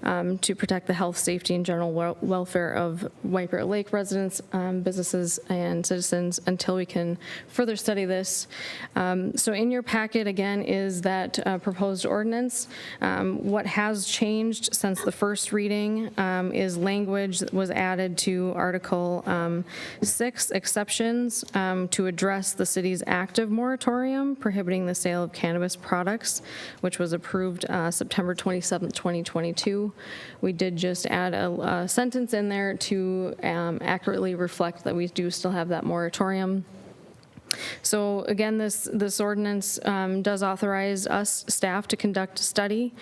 to protect the health, safety, and general welfare of White Bear Lake residents, businesses, and citizens until we can further study this. So in your packet, again, is that proposed ordinance. What has changed since the first reading is language that was added to Article 6, exceptions, to address the city's active moratorium prohibiting the sale of cannabis products, which was approved September 27, 2022. We did just add a sentence in there to accurately reflect that we do still have that moratorium. So again, this ordinance does authorize us, staff, to conduct a study.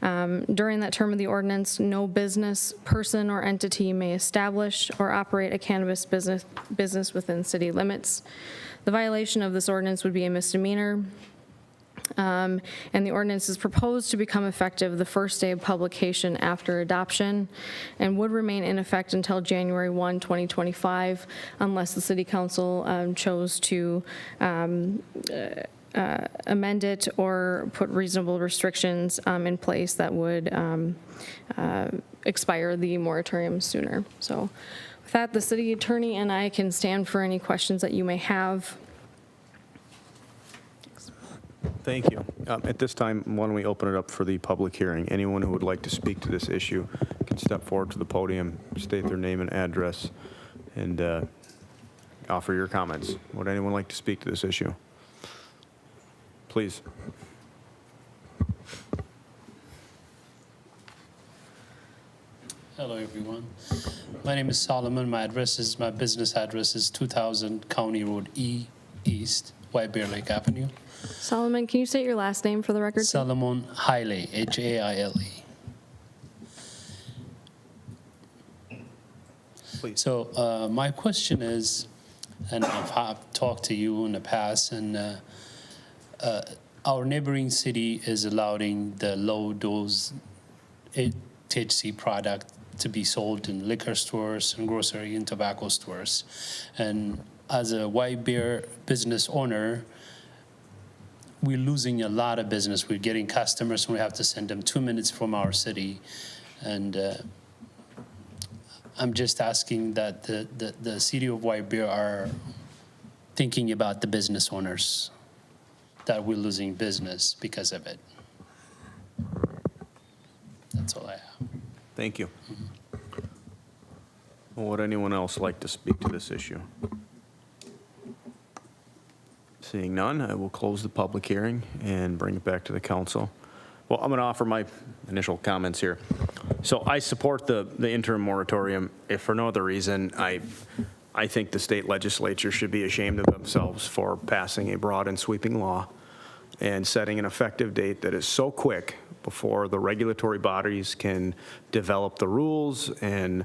During that term of the ordinance, no business, person, or entity may establish or operate a cannabis business within city limits. The violation of this ordinance would be a misdemeanor. And the ordinance is proposed to become effective the first day of publication after adoption and would remain in effect until January 1, 2025, unless the City Council chose to amend it or put reasonable restrictions in place that would expire the moratorium sooner. So with that, the city attorney and I can stand for any questions that you may have. Thank you. At this time, why don't we open it up for the public hearing? Anyone who would like to speak to this issue can step forward to the podium, state their name and address, and offer your comments. Would anyone like to speak to this issue? Please. Hello, everyone. My name is Solomon. My business address is 2000 County Road E East, White Bear Lake Avenue. Solomon, can you state your last name for the record? Solomon Haile, Haile. Please. So my question is, and I've talked to you in the past, and our neighboring city is allowing the low-dose THC product to be sold in liquor stores and grocery and tobacco stores. And as a White Bear business owner, we're losing a lot of business. We're getting customers, and we have to send them 2 minutes from our city. And I'm just asking that the city of White Bear are thinking about the business owners, that we're losing business because of it. That's all I have. Thank you. Would anyone else like to speak to this issue? Seeing none, I will close the public hearing and bring it back to the council. Well, I'm going to offer my initial comments here. So I support the interim moratorium. If for no other reason, I think the state legislature should be ashamed of themselves for passing a broad and sweeping law and setting an effective date that is so quick before the regulatory bodies can develop the rules and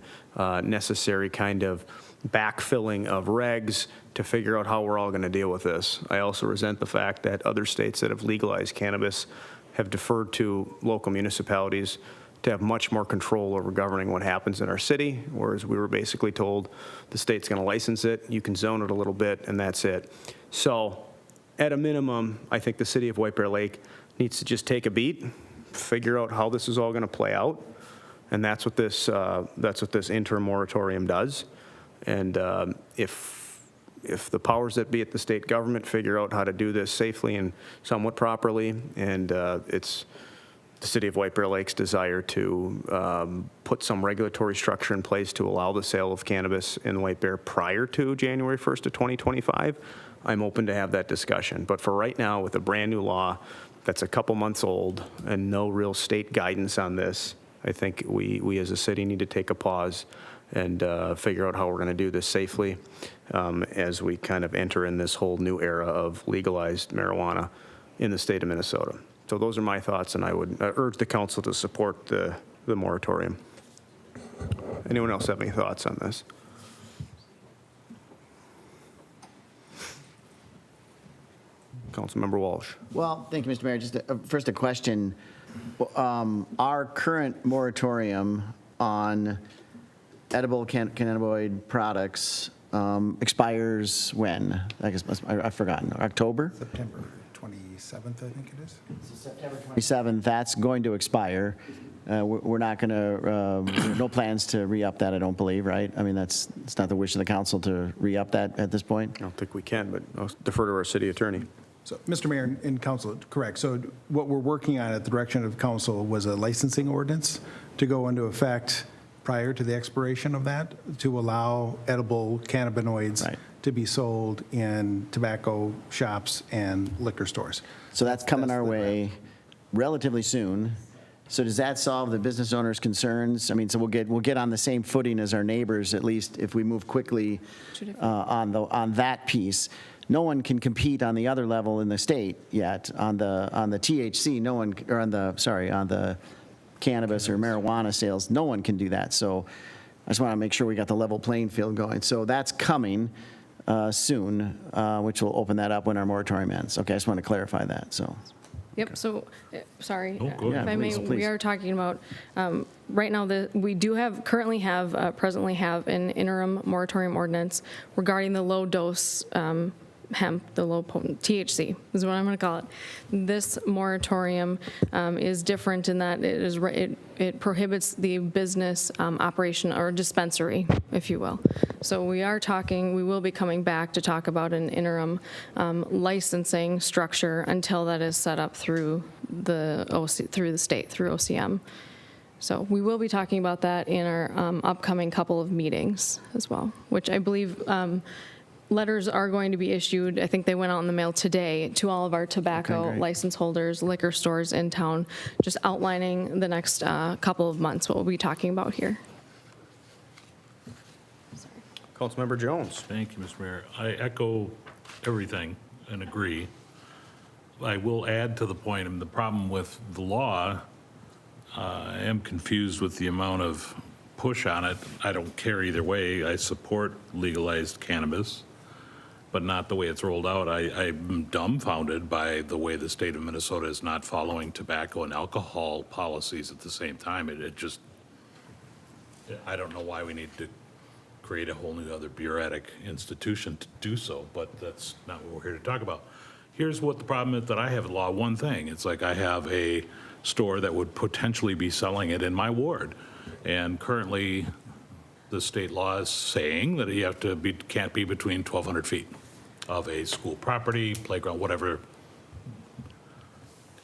necessary kind of backfilling of regs to figure out how we're all going to deal with this. I also resent the fact that other states that have legalized cannabis have deferred to local municipalities to have much more control over governing what happens in our city, whereas we were basically told the state's going to license it, you can zone it a little bit, and that's it. So at a minimum, I think the city of White Bear Lake needs to just take a beat, figure out how this is all going to play out, and that's what this interim moratorium does. And if the powers that be at the state government figure out how to do this safely and somewhat properly, and it's the city of White Bear Lake's desire to put some regulatory structure in place to allow the sale of cannabis in White Bear prior to January 1st of 2025, I'm open to have that discussion. But for right now, with a brand new law that's a couple months old and no real state guidance on this, I think we as a city need to take a pause and figure out how we're going to do this safely as we kind of enter in this whole new era of legalized marijuana in the state of Minnesota. So those are my thoughts, and I would urge the council to support the moratorium. Anyone else have any thoughts on this? Councilmember Walsh. Well, thank you, Mr. Mayor. Just first a question. Our current moratorium on edible cannabinoid products expires when? I guess I've forgotten. October? September 27th, I think it is. September 27th, that's going to expire. We're not going to, no plans to re-up that, I don't believe, right? I mean, it's not the wish of the council to re-up that at this point? I don't think we can, but I'll defer to our city attorney. So, Mr. Mayor and council, correct. So what we're working on at the direction of council was a licensing ordinance to go into effect prior to the expiration of that, to allow edible cannabinoids Right. to be sold in tobacco shops and liquor stores. So that's coming That's our the way relatively soon. So does that solve the business owners' concerns? I mean, so we'll get on the same footing as our neighbors, at least if we move quickly on that piece. No one can compete on the other level in the state yet. On the THC, no one, or on the cannabis or marijuana sales, no one can do that. So I just want to make sure we got the level playing field going. So that's coming soon, which will open that up when our moratorium ends. Okay, I just want to clarify that, so. Yep, so, sorry, Oh, go ahead. if I may, Please. we are talking about, right now, we do presently have an interim moratorium ordinance regarding the low-dose hemp, the low-potent THC, is what I'm going to call it. This moratorium is different in that it prohibits the business operation or dispensary, if you will. So we will be coming back to talk about an interim licensing structure until that is set up through the state, through OCM. So we will be talking about that in our upcoming couple of meetings as well, which I believe letters are going to be issued. I think they went out in the mail today to all of our tobacco great. license holders, liquor stores in town, just outlining the next couple of months, what we'll be talking about here. Councilmember Jones. Thank you, Mr. Mayor. I echo everything and agree. I will add to the point, the problem with the law, I am confused with the amount of push on it. I don't care either way. I support legalized cannabis, but not the way it's rolled out. I'm dumbfounded by the way the state of Minnesota is not following tobacco and alcohol policies at the same time. It just, I don't know why we need to create a whole new other bureaucratic institution to do so, but that's not what we're here to talk about. Here's what the problem is that I have in law. One thing, it's like I have a store that would potentially be selling it in my ward. And currently, the state law is saying that you can't be between 1,200 feet of a school property, playground, whatever.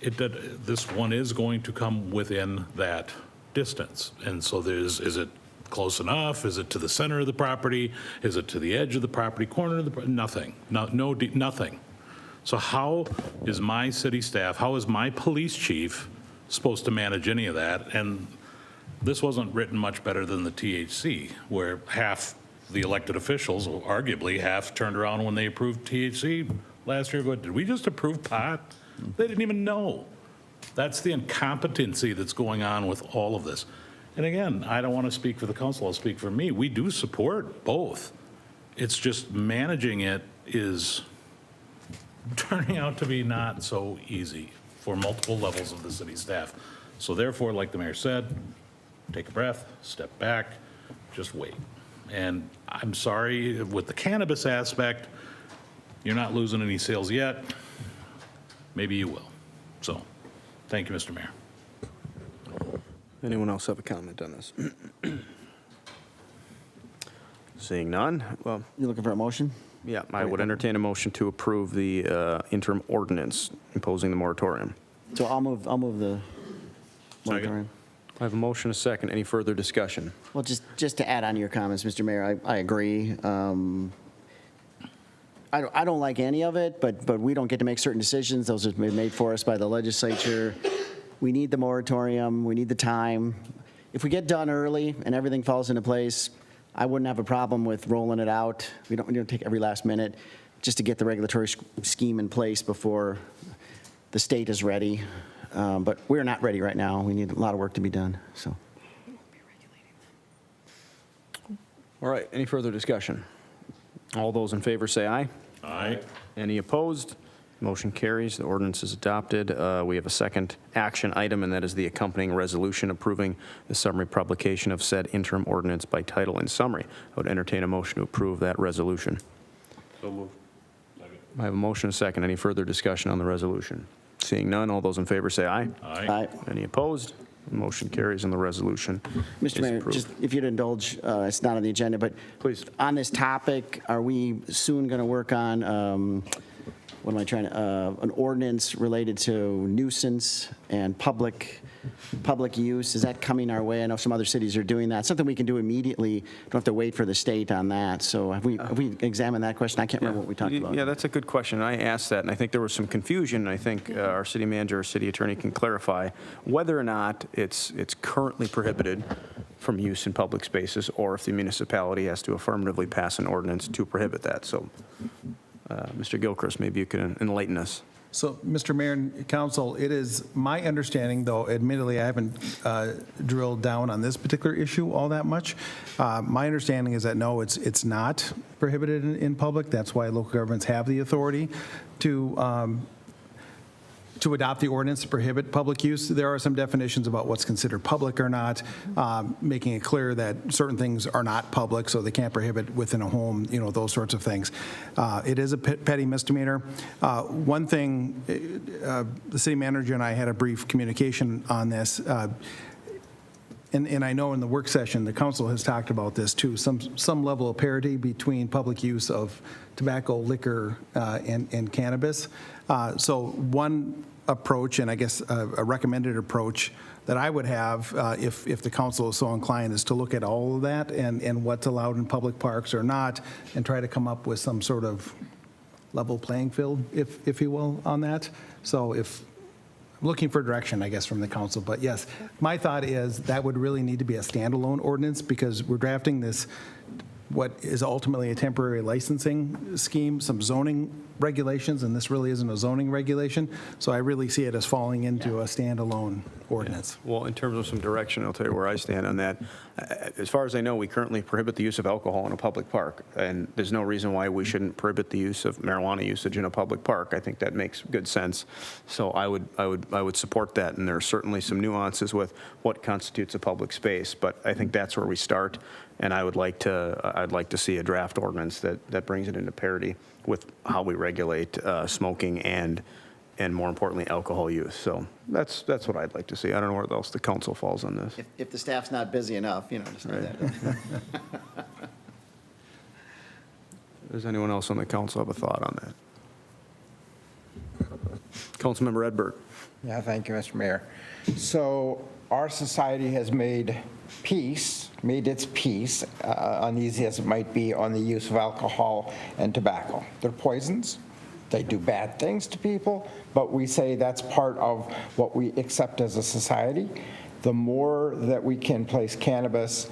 This one is going to come within that distance. And so is it close enough? Is it to the center of the property? Is it to the edge of the property, corner of the property? Nothing. Nothing. So how is my city staff, how is my police chief supposed to manage any of that? And this wasn't written much better than the THC, where half the elected officials, arguably half, turned around when they approved THC last year. But did we just approve pot? They didn't even know. That's the incompetency that's going on with all of this. And again, I don't want to speak for the council, I'll speak for me. We do support both. It's just managing it is turning out to be not so easy for multiple levels of the city staff. So therefore, like the mayor said, take a breath, step back, just wait. And I'm sorry, with the cannabis aspect, you're not losing any sales yet. Maybe you will. So, thank you, Mr. Mayor. Anyone else have a comment on this? Seeing none, well, You looking for a motion? yeah, I would entertain a motion to approve the interim ordinance imposing the moratorium. So I'll move the moratorium. I have a motion, a second. Any further discussion? Well, just to add on to your comments, Mr. Mayor, I agree. I don't like any of it, but we don't get to make certain decisions. Those have been made for us by the legislature. We need the moratorium. We need the time. If we get done early and everything falls into place, I wouldn't have a problem with rolling it out. We don't take every last minute just to get the regulatory scheme in place before the state is ready. But we're not ready right now. We need a lot of work to be done, so. All right, any further discussion? All those in favor say aye. Aye. Any opposed? Motion carries. The ordinance is adopted. We have a second action item, and that is the accompanying resolution approving the summary publication of said interim ordinance by title and summary. I would entertain a motion to approve that resolution. So moved. I have a motion, a second. Any further discussion on the resolution? Seeing none, all those in favor say aye. Aye. Any opposed? Motion carries and the resolution is Mr. Mayor, approved. just if you'd indulge, it's not on the agenda, but Please. on this topic, are we soon going to work on, what am I trying to, an ordinance related to nuisance and public use? Is that coming our way? I know some other cities are doing that. Something we can do immediately. Don't have to wait for the state on that. So have we examined that question? I can't remember what we talked about. Yeah, that's a good question. I asked that, and I think there was some confusion. I think our city manager or city attorney can clarify whether or not it's currently prohibited from use in public spaces, or if the municipality has to affirmatively pass an ordinance to prohibit that. So, Mr. Gilchrist, maybe you can enlighten us. So, Mr. Mayor and Council, it is my understanding, though admittedly I haven't drilled down on this particular issue all that much. My understanding is that no, it's not prohibited in public. That's why local governments have the authority to adopt the ordinance to prohibit public use. There are some definitions about what's considered public or not, making it clear that certain things are not public, so they can't prohibit within a home, those sorts of things. It is a petty misdemeanor. One thing, the city manager and I had a brief communication on this, and I know in the work session, the council has talked about this too, some level of parity between public use of tobacco, liquor, and cannabis. So one approach, and I guess a recommended approach that I would have, if the council is so inclined, is to look at all of that and what's allowed in public parks or not, and try to come up with some sort of level playing field, if you will, on that. So if looking for direction, I guess, from the council. But yes, my thought is that would really need to be a standalone ordinance, because we're drafting this, what is ultimately a temporary licensing scheme, some zoning regulations, and this really isn't a zoning regulation. So I really see it as falling into a standalone ordinance. Well, in terms of some direction, I'll tell you where I stand on that. As far as I know, we currently prohibit the use of alcohol in a public park, and there's no reason why we shouldn't prohibit the use of marijuana usage in a public park. I think that makes good sense. So I would support that, and there are certainly some nuances with what constitutes a public space, but I think that's where we start. And I'd like to see a draft ordinance that brings it into parity with how we regulate smoking and more importantly, alcohol use. So that's what I'd like to see. I don't know where else the council falls on this. If the staff's not busy enough, just do that. Does anyone else on the council have a thought on that? Councilmember Edberg. Yeah, thank you, Mr. Mayor. So our society has made its peace, uneasy as it might be, on the use of alcohol and tobacco. They're poisons. They do bad things to people, but we say that's part of what we accept as a society. The more that we can place cannabis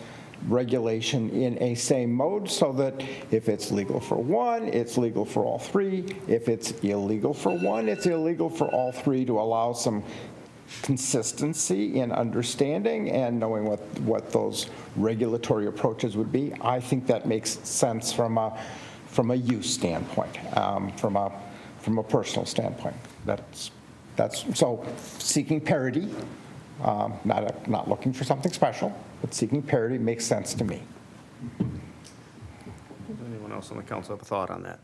regulation in a same mode, so that if it's legal for one, it's legal for all three. If it's illegal for one, it's illegal for all three, to allow some consistency in understanding and knowing what those regulatory approaches would be. I think that makes sense from a use standpoint, from a personal standpoint. That's so seeking parity, not looking for something special, but seeking parity makes sense to me. Does anyone else on the council have a thought on that?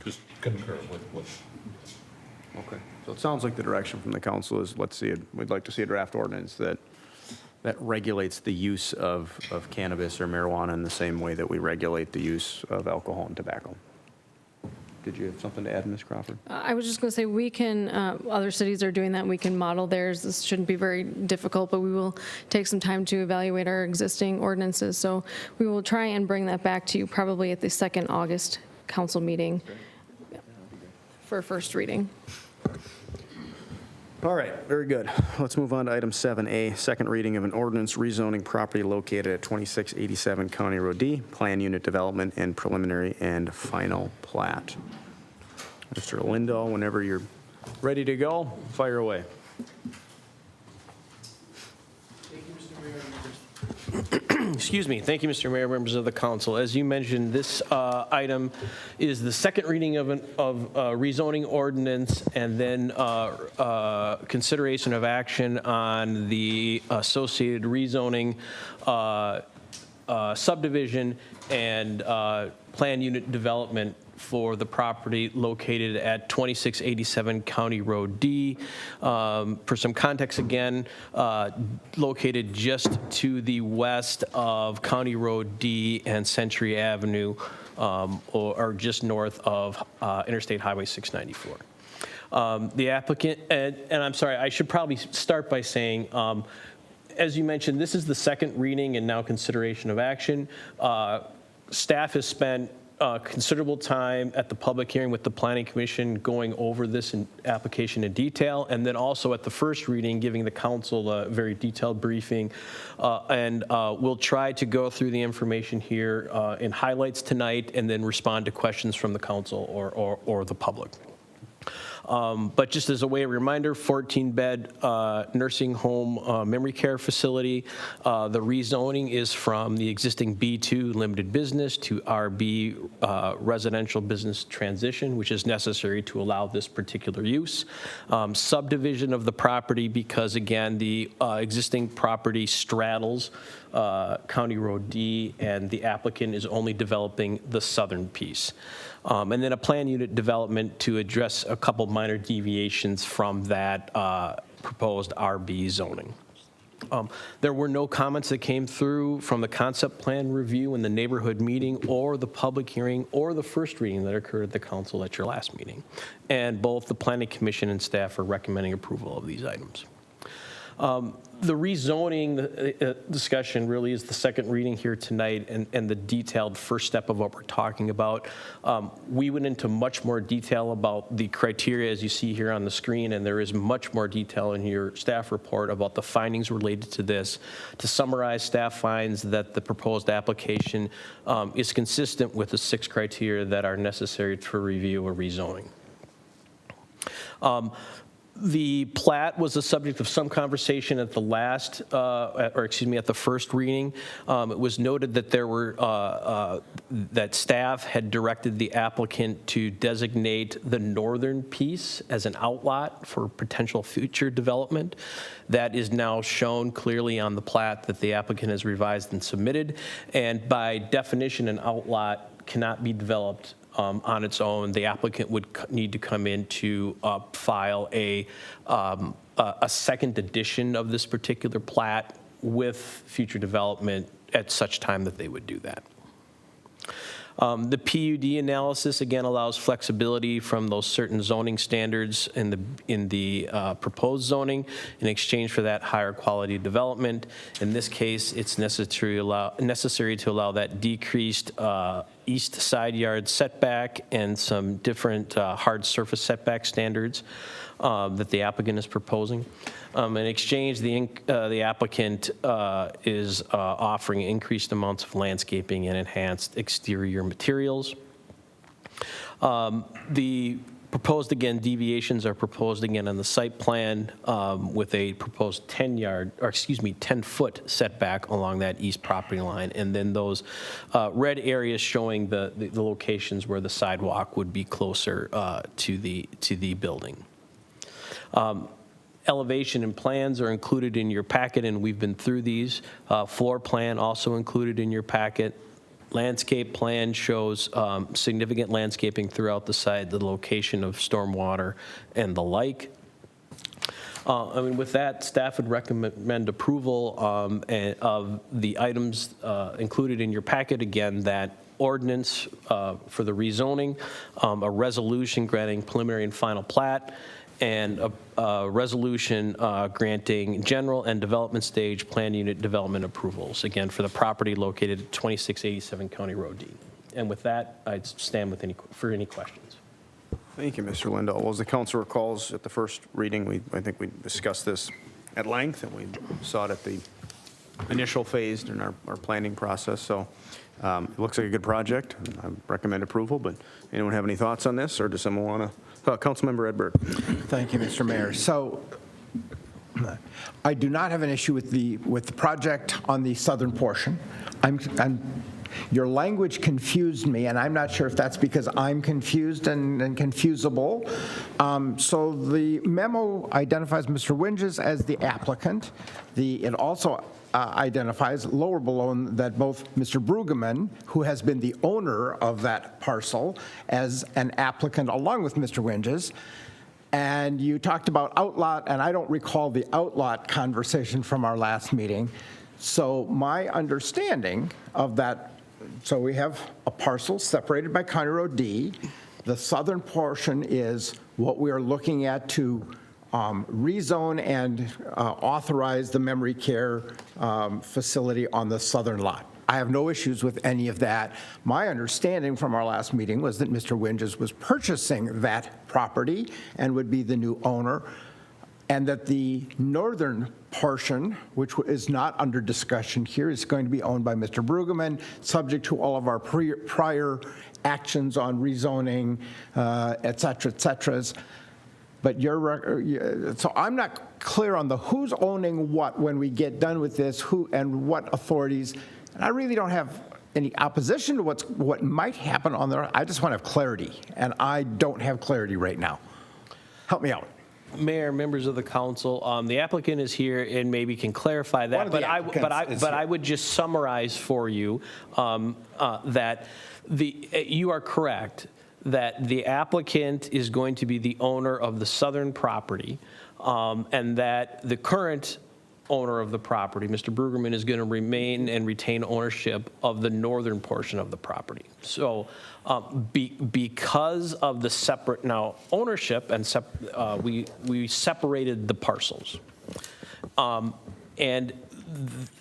Just concur with Okay, so it sounds like the direction from the council is, we'd like to see a draft ordinance that regulates the use of cannabis or marijuana in the same way that we regulate the use of alcohol and tobacco. Did you have something to add, Ms. Crawford? I was just going to say, we can, other cities are doing that, we can model theirs. This shouldn't be very difficult, but we will take some time to evaluate our existing ordinances. So we will try and bring that back to you probably at the second August council meeting for first reading. All right, very good. Let's move on to item 7A, second reading of an ordinance rezoning property located at 2687 County Road D, plan unit development and preliminary and final plat. Mr. Lindahl, whenever you're ready to go, fire away. Excuse me. Thank you, Mr. Mayor, members of the council. As you mentioned, this item is the second reading of rezoning ordinance and then consideration of action on the associated rezoning subdivision and plan unit development for the property located at 2687 County Road D. For some context again, located just to the west of County Road D and Century Avenue, or just north of Interstate Highway 694. The applicant, and I'm sorry, I should probably start by saying, as you mentioned, this is the second reading and now consideration of action. Staff has spent considerable time at the public hearing with the Planning Commission going over this application in detail, and then also at the first reading giving the council a very detailed briefing. We'll try to go through the information here in highlights tonight and then respond to questions from the council or the public. But just as a way of reminder, 14-bed nursing home memory care facility. The rezoning is from the existing B2 limited business to RB residential business transition, which is necessary to allow this particular use. Subdivision of the property because, again, the existing property straddles County Road D, and the applicant is only developing the southern piece. And then a plan unit development to address a couple minor deviations from that proposed RB zoning. There were no comments that came through from the concept plan review in the neighborhood meeting or the public hearing or the first reading that occurred at the council at your last meeting. And both the Planning Commission and staff are recommending approval of these items. The rezoning discussion really is the second reading here tonight and the detailed first step of what we're talking about. We went into much more detail about the criteria as you see here on the screen, and there is much more detail in your staff report about the findings related to this. To summarize, staff finds that the proposed application is consistent with the 6 criteria that are necessary for review or rezoning. The plat was the subject of some conversation at the last, at the first reading. It was noted that there were, that staff had directed the applicant to designate the northern piece as an outlot for potential future development. That is now shown clearly on the plat that the applicant has revised and submitted. And by definition, an outlot cannot be developed on its own. The applicant would need to come in to file a second edition of this particular plat with future development at such time that they would do that. The PUD analysis again allows flexibility from those certain zoning standards in the proposed zoning in exchange for that higher quality development. In this case, it's necessary to allow that decreased east side yard setback and some different hard surface setback standards that the applicant is proposing. In exchange, the applicant is offering increased amounts of landscaping and enhanced exterior materials. The Proposed, again, deviations are proposed again on the site plan with a proposed 10-foot setback along that east property line. And then those red areas showing the locations where the sidewalk would be closer to the building. Elevation and plans are included in your packet, and we've been through these. Floor plan also included in your packet. Landscape plan shows significant landscaping throughout the site, the location of stormwater and the like. With that, staff would recommend approval of the items included in your packet. Again, that ordinance for the rezoning, a resolution granting preliminary and final plat, and a resolution granting general and development stage plan unit development approvals, again, for the property located at 2687 County Road D. And with that, I'd stand for any questions. Thank you, Mr. Lindahl. Well, as the council recalls, at the first reading, I think we discussed this at length, and we saw it at the initial phase during our planning process. So it looks like a good project. I recommend approval, but anyone have any thoughts on this, or does someone want to? Councilmember Edberg. Thank you, Mr. Mayor. So I do not have an issue with the project on the southern portion. Your language confused me, and I'm not sure if that's because I'm confused and confusable. So the memo identifies Mr. Winges as the applicant. It also identifies lower below that both Mr. Brueggemann, who has been the owner of that parcel, as an applicant along with Mr. Winges. And you talked about outlot, and I don't recall the outlot conversation from our last meeting. So my understanding of that, so we have a parcel separated by County Road D. The southern portion is what we are looking at to rezone and authorize the memory care facility on the southern lot. I have no issues with any of that. My understanding from our last meeting was that Mr. Winges was purchasing that property and would be the new owner, and that the northern portion, which is not under discussion here, is going to be owned by Mr. Brueggemann, subject to all of our prior actions on rezoning, et cetera, But so I'm not clear on who's owning what when we get done with this, who and what authorities. And I really don't have any opposition to what might happen on there. I just want to have clarity, and I don't have clarity right now. Help me out. Mayor, members of the council, the applicant is here and maybe can clarify that. But I would just summarize for you that you are correct that the applicant is going to be the owner of the southern property, and that the current owner of the property, Mr. Brueggemann, is going to remain and retain ownership of the northern portion of the property. So because of the separate now ownership, and we separated the parcels. And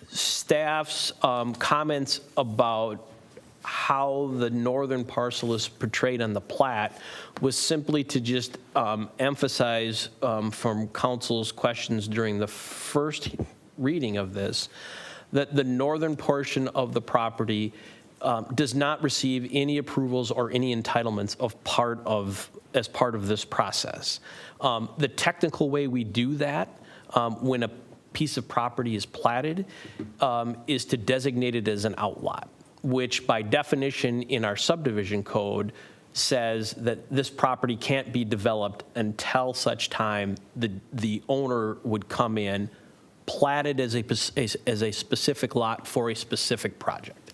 staff's comments about how the northern parcel is portrayed on the plat was simply to just emphasize from council's questions during the first reading of this, that the northern portion of the property does not receive any approvals or any entitlements as part of this process. The technical way we do that when a piece of property is platted is to designate it as an outlot, which by definition in our subdivision code says that this property can't be developed until such time the owner would come in, platted as a specific lot for a specific project.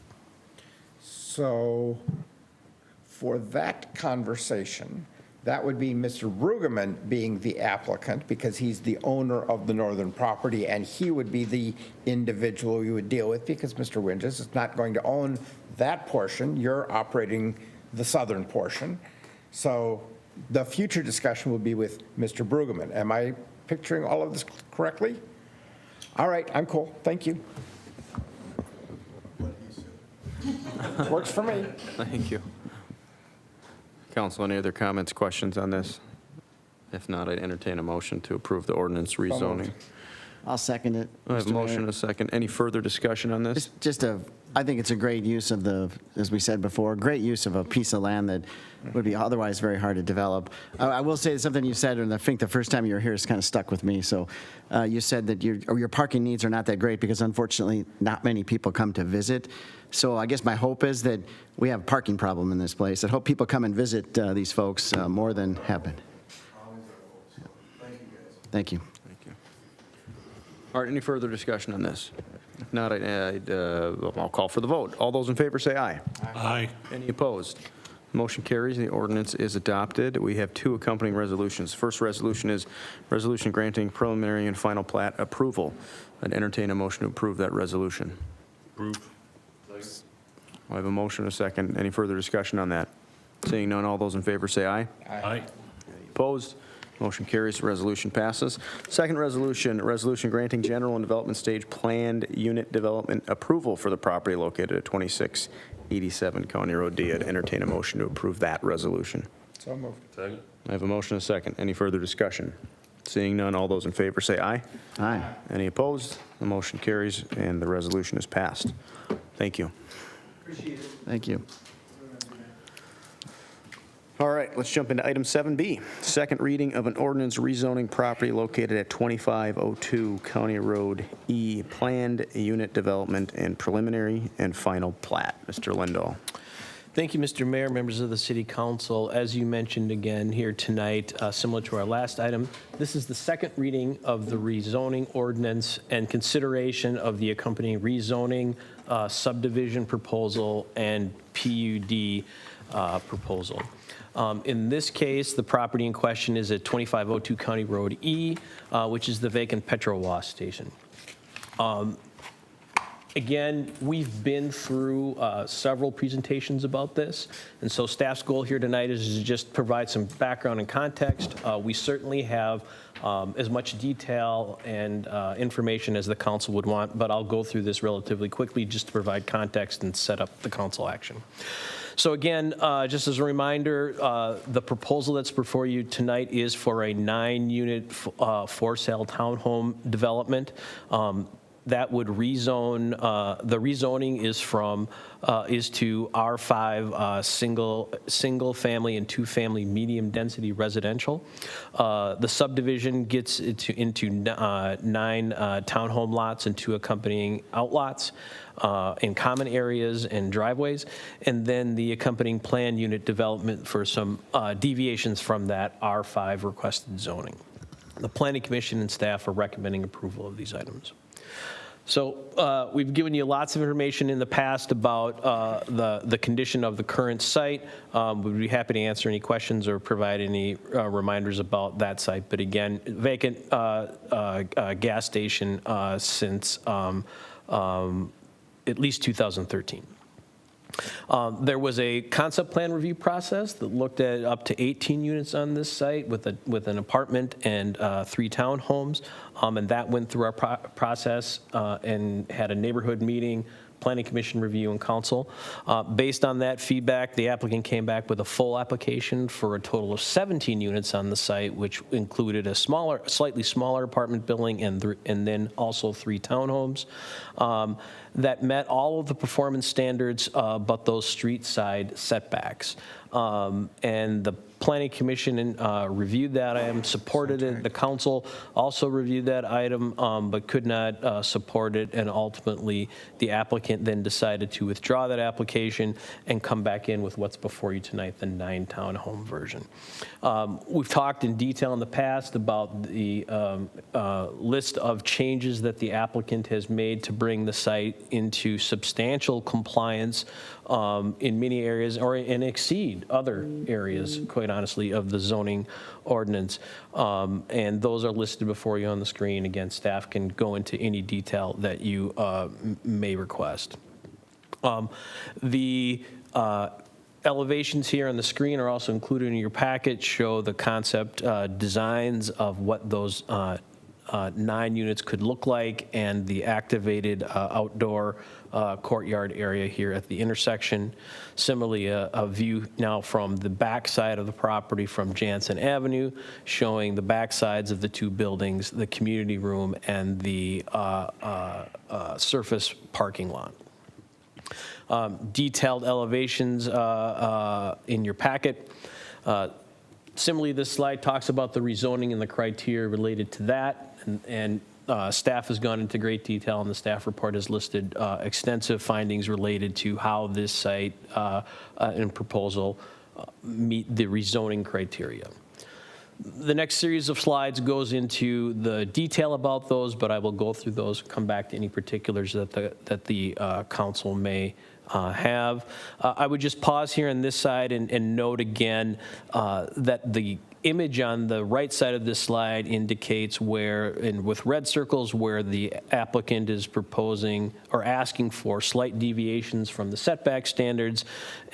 So for that conversation, that would be Mr. Brueggemann being the applicant because he's the owner of the northern property, and he would be the individual you would deal with because Mr. Winges is not going to own that portion. You're operating the southern portion. So the future discussion will be with Mr. Brueggemann. Am I picturing all of this correctly? All right, I'm cool. Thank you. Works for me. Thank you. Council, any other comments, questions on this? If not, I'd entertain a motion to approve the ordinance rezoning. I'll second it. I have a Mr. motion Mayor. and a second. Any further discussion on this? I think it's a great use of as we said before, great use of a piece of land that would be otherwise very hard to develop. I will say something you said, and I think the first time you were here, it's kind of stuck with me. So you said that your parking needs are not that great because unfortunately not many people come to visit. So I guess my hope is that we have a parking problem in this place. I hope people come and visit these folks more than have been. Thank you. All right, any further discussion on this? If not, I'll call for the vote. All those in favor say aye. Aye. Any opposed? Motion carries. The ordinance is adopted. We have two accompanying resolutions. First resolution is resolution granting preliminary and final plat approval. I'd entertain a motion to approve that resolution. Approve. I have a motion and a second. Any further discussion on that? Seeing none, all those in favor say aye. Aye. Opposed? Motion carries. Resolution passes. Second resolution, resolution granting general and development stage planned unit development approval for the property located at 2687 County Road D. I'd entertain a motion to approve that resolution. So moved. Second. I have a motion and a second. Any further discussion? Seeing none, all those in favor say aye. Aye. Any opposed? The motion carries and the resolution is passed. Thank you. Thank you. All right, let's jump into item 7B. Second reading of an ordinance rezoning property located at 2502 County Road E, planned unit development and preliminary and final plat. Mr. Lindahl. Thank you, Mr. Mayor, members of the City Council. As you mentioned again here tonight, similar to our last item, this is the second reading of the rezoning ordinance and consideration of the accompanying rezoning subdivision proposal and PUD proposal. In this case, the property in question is at 2502 County Road E, which is the vacant petrol wash station. Again, we've been through several presentations about this, and so staff's goal here tonight is to just provide some background and context. We certainly have as much detail and information as the council would want, but I'll go through this relatively quickly just to provide context and set up the council action. So again, just as a reminder, the proposal that's before you tonight is for a 9-unit for-sale townhome development. That would rezone, the rezoning is to R5 single family and 2-family medium density residential. The subdivision gets into 9 townhome lots and 2 accompanying outlots in common areas and driveways, and then the accompanying planned unit development for some deviations from that R5 requested zoning. The Planning Commission and staff are recommending approval of these items. So we've given you lots of information in the past about the condition of the current site. We'd be happy to answer any questions or provide any reminders about that site. But again, vacant gas station since at least 2013. There was a concept plan review process that looked at up to 18 units on this site with an apartment and 3 townhomes, and that went through our process and had a neighborhood meeting, Planning Commission review, and council. Based on that feedback, the applicant came back with a full application for a total of 17 units on the site, which included a slightly smaller apartment building and then also 3 townhomes that met all of the performance standards, but those street side setbacks. And the Planning Commission reviewed that item, supported it. The council also reviewed that item, but could not support it, and ultimately the applicant then decided to withdraw that application and come back in with what's before you tonight, the 9 townhome version. We've talked in detail in the past about the list of changes that the applicant has made to bring the site into substantial compliance in many areas, and exceed other areas, quite honestly, of the zoning ordinance. And those are listed before you on the screen. Again, staff can go into any detail that you may request. The elevations here on the screen are also included in your packet, show the concept designs of what those 9 units could look like, and the activated outdoor courtyard area here at the intersection. Similarly, a view now from the back side of the property from Jansen Avenue, showing the back sides of the two buildings, the community room, and the surface parking lot. Detailed elevations in your packet. Similarly, this slide talks about the rezoning and the criteria related to that, and staff has gone into great detail, and the staff report has listed extensive findings related to how this site and proposal meet the rezoning criteria. The next series of slides goes into the detail about those, but I will go through those, come back to any particulars that the council may have. I would just pause here on this side and note again that the image on the right side of this slide indicates where, and with red circles, where the applicant is proposing or asking for slight deviations from the setback standards,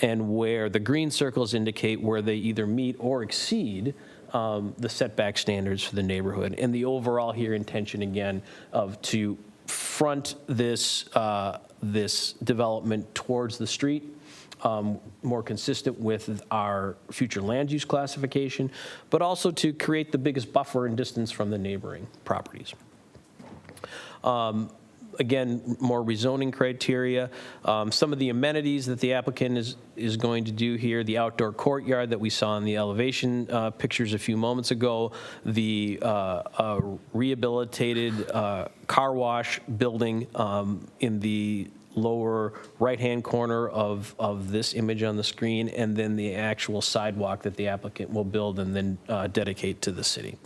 and where the green circles indicate where they either meet or exceed the setback standards for the neighborhood. And the overall here intention, again, of to front this this development towards the street, more consistent with our future land use classification, but also to create the biggest buffer and distance from the neighboring properties. Again, more rezoning criteria. Some of the amenities that the applicant is going to do here, the outdoor courtyard that we saw in the elevation pictures a few moments ago, the rehabilitated car wash building in the lower right-hand corner of this image on the screen, and then the actual sidewalk that the applicant will build and then dedicate to the city.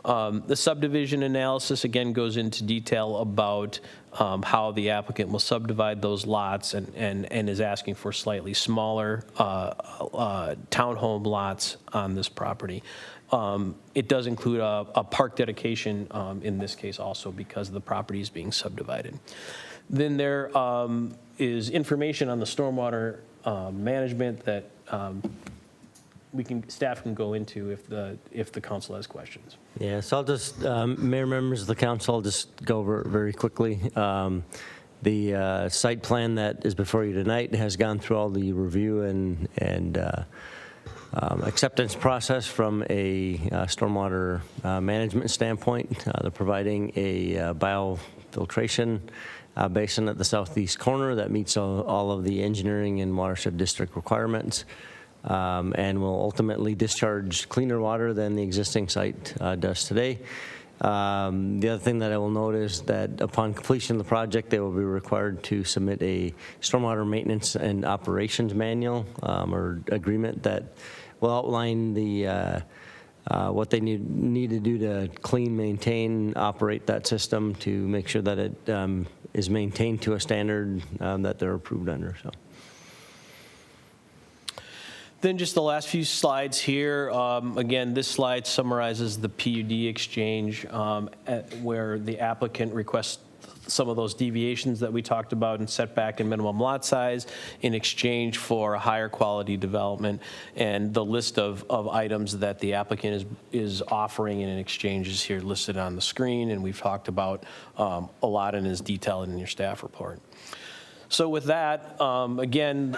The subdivision analysis, again, goes into detail about how the applicant will subdivide those lots and is asking for slightly smaller townhome lots on this property. It does include a park dedication in this case also, because the property is being subdivided. Then there is information on the stormwater management that staff can go into if the council has questions. Yeah, so I'll just, Mayor, members of the council, I'll just go over it very quickly. The site plan that is before you tonight has gone through all the review and acceptance process from a stormwater management standpoint. They're providing a biofiltration basin at the southeast corner that meets all of the engineering and watershed district requirements. And will ultimately discharge cleaner water than the existing site does today. The other thing that I will note is that upon completion of the project, they will be required to submit a stormwater maintenance and operations manual or agreement that will outline the what they need to do to clean, maintain, operate that system to make sure that it is maintained to a standard that they're approved under. So. Then just the last few slides here. Again, this slide summarizes the PUD exchange where the applicant requests some of those deviations that we talked about in setback and minimum lot size in exchange for a higher quality development, and the list of items that the applicant is offering in an exchange is here listed on the screen, and we've talked about a lot and is detailed in your staff report. So with that, again,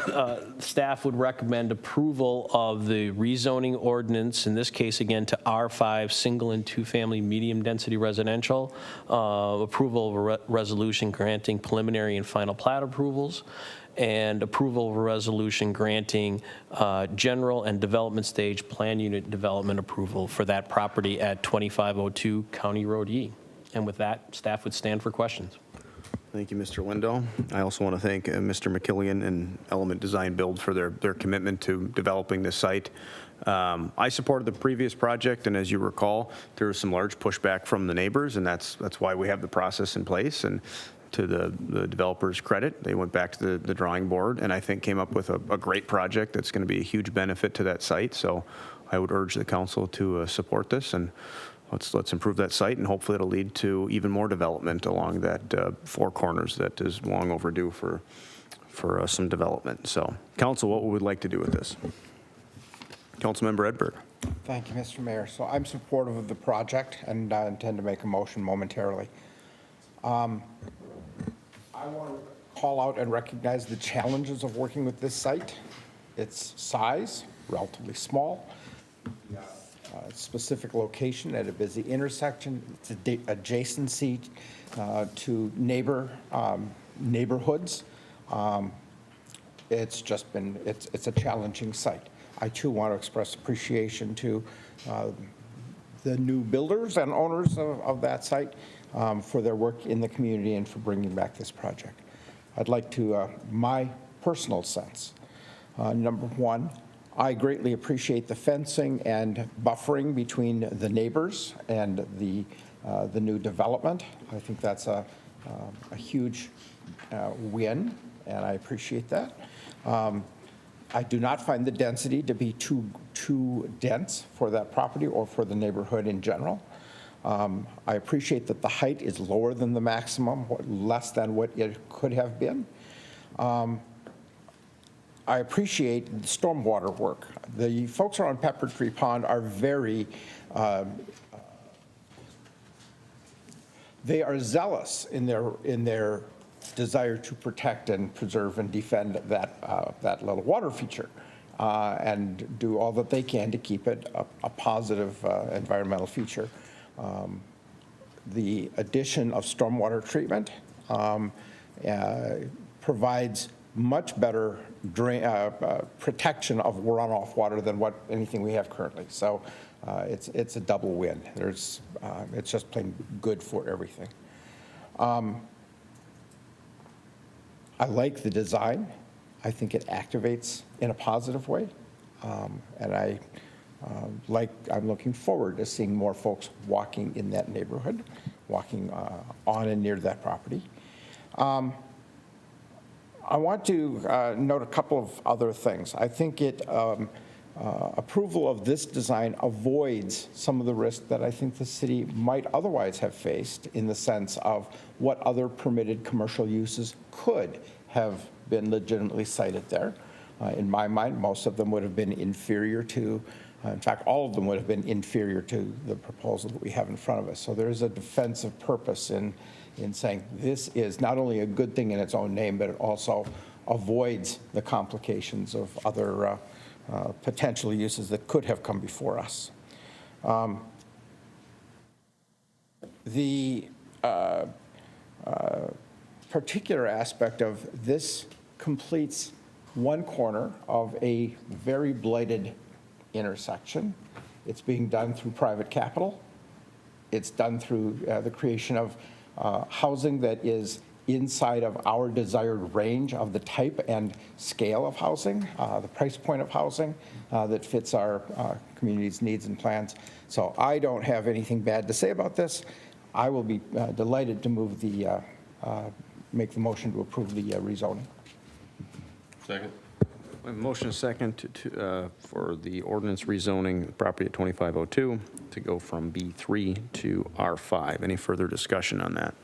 staff would recommend approval of the rezoning ordinance, in this case, again, to R5 single and two-family medium-density residential, approval of a resolution granting preliminary and final plat approvals, and approval of a resolution granting general and development stage plan unit development approval for that property at 2502 County Road E. And with that, staff would stand for questions. Thank you, Mr. Lindo. I also want to thank Mr. McKillian and Element Design Build for their commitment to developing this site. I supported the previous project, and as you recall, there was some large pushback from the neighbors, and that's why we have the process in place. And to the developer's credit, they went back to the drawing board and I think came up with a great project that's going to be a huge benefit to that site. So I would urge the council to support this, and let's improve that site, and hopefully it'll lead to even more development along that four corners that is long overdue for some development. So, council, what would we like to do with this? Councilmember Edberg. Thank you, Mr. Mayor. So I'm supportive of the project and intend to make a motion momentarily. I want to call out and recognize the challenges of working with this site. Its size, relatively small, specific location at a busy intersection, its adjacency to neighborhoods. It's just been, it's a challenging site. I too want to express appreciation to the new builders and owners of that site for their work in the community and for bringing back this project. I'd like to, my personal sense, number one, I greatly appreciate the fencing and buffering between the neighbors and the new development. I think that's a huge win, and I appreciate that. I do not find the density to be too dense for that property or for the neighborhood in general. I appreciate that the height is lower than the maximum, less than what it could have been. I appreciate the stormwater work. The folks around Pepper Tree Pond are very, they are zealous in their desire to protect and preserve and defend that little water feature and do all that they can to keep it a positive environmental feature. The addition of stormwater treatment provides much better protection of runoff water than what anything we have currently. So it's a double win. It's just plain good for everything. I like the design. I think it activates in a positive way. And I'm looking forward to seeing more folks walking in that neighborhood, walking on and near that property. I want to note a couple of other things. I think approval of this design avoids some of the risk that I think the city might otherwise have faced in the sense of what other permitted commercial uses could have been legitimately cited there. In my mind, most of them would have been inferior to, in fact, all of them would have been inferior to the proposal that we have in front of us. So there is a defensive purpose in saying this is not only a good thing in its own name, but it also avoids the complications of other potential uses that could have come before us. The particular aspect of this completes one corner of a very blighted intersection. It's being done through private capital. It's done through the creation of housing that is inside of our desired range of the type and scale of housing, the price point of housing that fits our community's needs and plans. So I don't have anything bad to say about this. I will be delighted to make the motion to approve the rezoning. Second. We have a motion and a second for the ordinance rezoning the property at 2502 to go from B3 to R5. Any further discussion on that?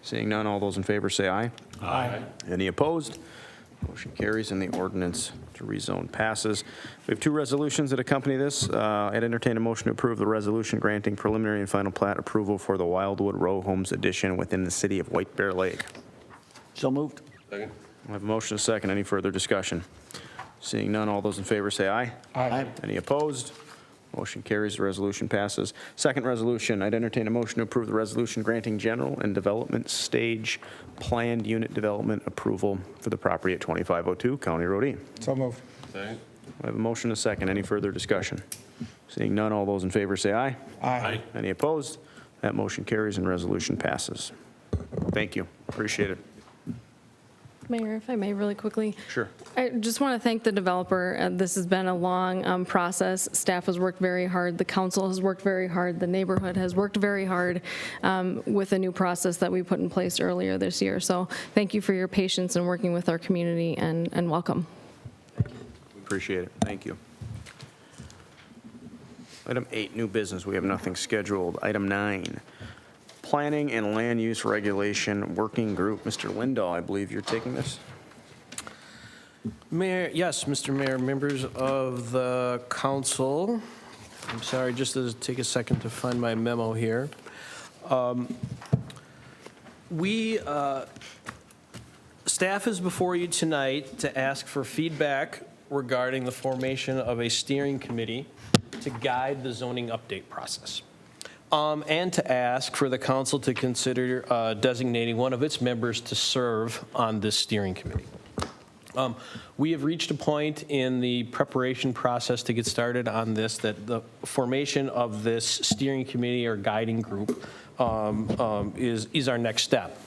Seeing none, all those in favor say aye. Aye. Any opposed? Motion carries and the ordinance to rezone passes. We have two resolutions that accompany this. I'd entertain a motion to approve the resolution granting preliminary and final plat approval for the Wildwood Row Homes addition within the city of White Bear Lake. So moved. Second. I have a motion and a second. Any further discussion? Seeing none, all those in favor say aye. Aye. Any opposed? Motion carries. The resolution passes. Second resolution, I'd entertain a motion to approve the resolution granting general and development stage planned unit development approval for the property at 2502 County Road E. So moved. Second. I have a motion and a second. Any further discussion? Seeing none, all those in favor say aye. Aye. Any opposed? That motion carries and resolution passes. Thank you. Appreciate it. Mayor, if I may, really quickly. Sure. I just want to thank the developer. This has been a long process. Staff has worked very hard. The council has worked very hard. The neighborhood has worked very hard with a new process that we put in place earlier this year. So thank you for your patience in working with our community, and welcome. We appreciate it. Thank you. Item 8, new business. We have nothing scheduled. Item 9, Planning and Land Use Regulation Working Group. Mr. Lindahl, I believe you're taking this. Mayor, yes, Mr. Mayor, members of the council. I'm sorry, just to take a second to find my memo here. Staff is before you tonight to ask for feedback regarding the formation of a steering committee to guide the zoning update process. And to ask for the council to consider designating one of its members to serve on this steering committee. We have reached a point in the preparation process to get started on this that the formation of this steering committee or guiding group is our next step.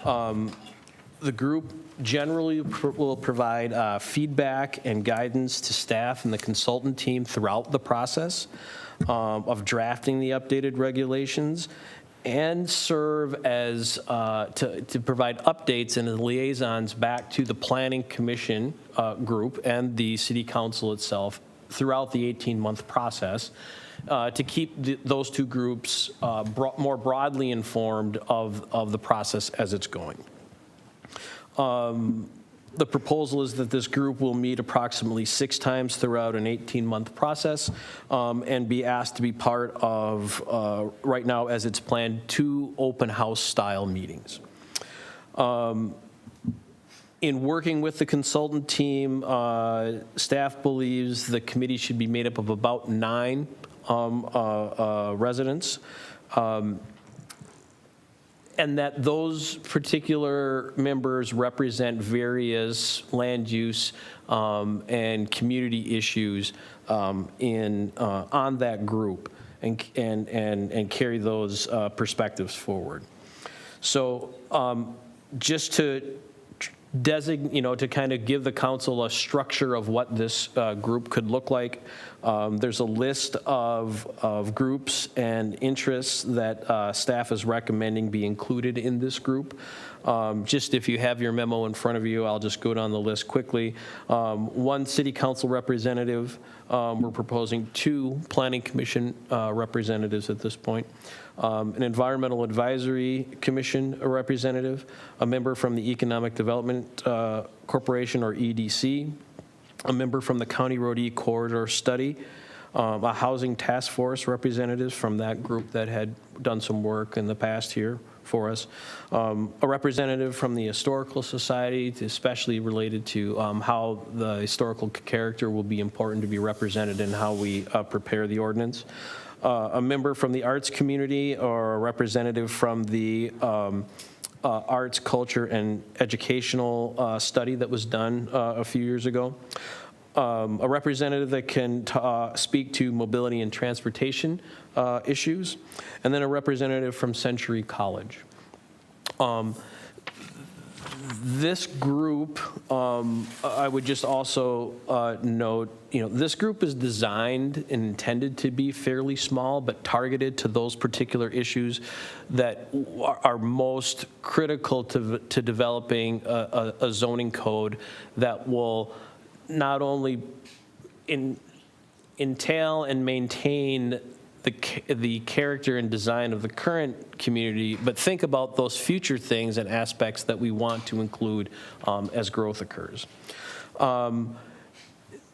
The group generally will provide feedback and guidance to staff and the consultant team throughout the process of drafting the updated regulations, and serve as to provide updates and liaisons back to the Planning Commission group and the City Council itself throughout the 18-month process to keep those two groups more broadly informed of the process as it's going. The proposal is that this group will meet approximately 6 times throughout an 18-month process and be asked to be part of, right now as it's planned, 2 open house style meetings. In working with the consultant team, staff believes the committee should be made up of about 9 residents. And that those particular members represent various land use and community issues on that group and carry those perspectives forward. So just to designate, to kind of give the council a structure of what this group could look like. There's a list of groups and interests that staff is recommending be included in this group. Just if you have your memo in front of you, I'll just go down the list quickly. 1 city council representative. We're proposing 2 planning commission representatives at this point. An environmental advisory commission representative, a member from the Economic Development Corporation or EDC, a member from the County Road E Corridor Study, a housing task force representative from that group that had done some work in the past here for us, a representative from the Historical Society, especially related to how the historical character will be important to be represented in how we prepare the ordinance. A member from the arts community or a representative from the arts, culture, and educational study that was done a few years ago. A representative that can speak to mobility and transportation issues, and then a representative from Century College. This group, I would just also note, this group is designed and intended to be fairly small, but targeted to those particular issues that are most critical to developing a zoning code that will not only entail and maintain the character and design of the current community, but think about those future things and aspects that we want to include as growth occurs.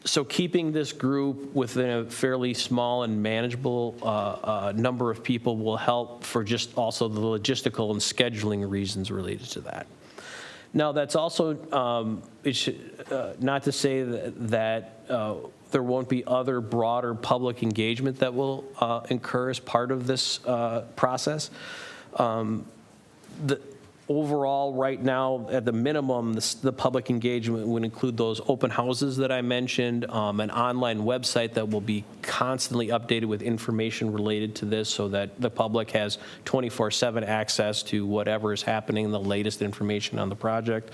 So keeping this group within a fairly small and manageable number of people will help for just also the logistical and scheduling reasons related to that. Now, that's also, not to say that there won't be other broader public engagement that will incur as part of this process. Overall, right now, at the minimum, the public engagement would include those open houses that I mentioned, an online website that will be constantly updated with information related to this so that the public has 24/7 access to whatever is happening, the latest information on the project.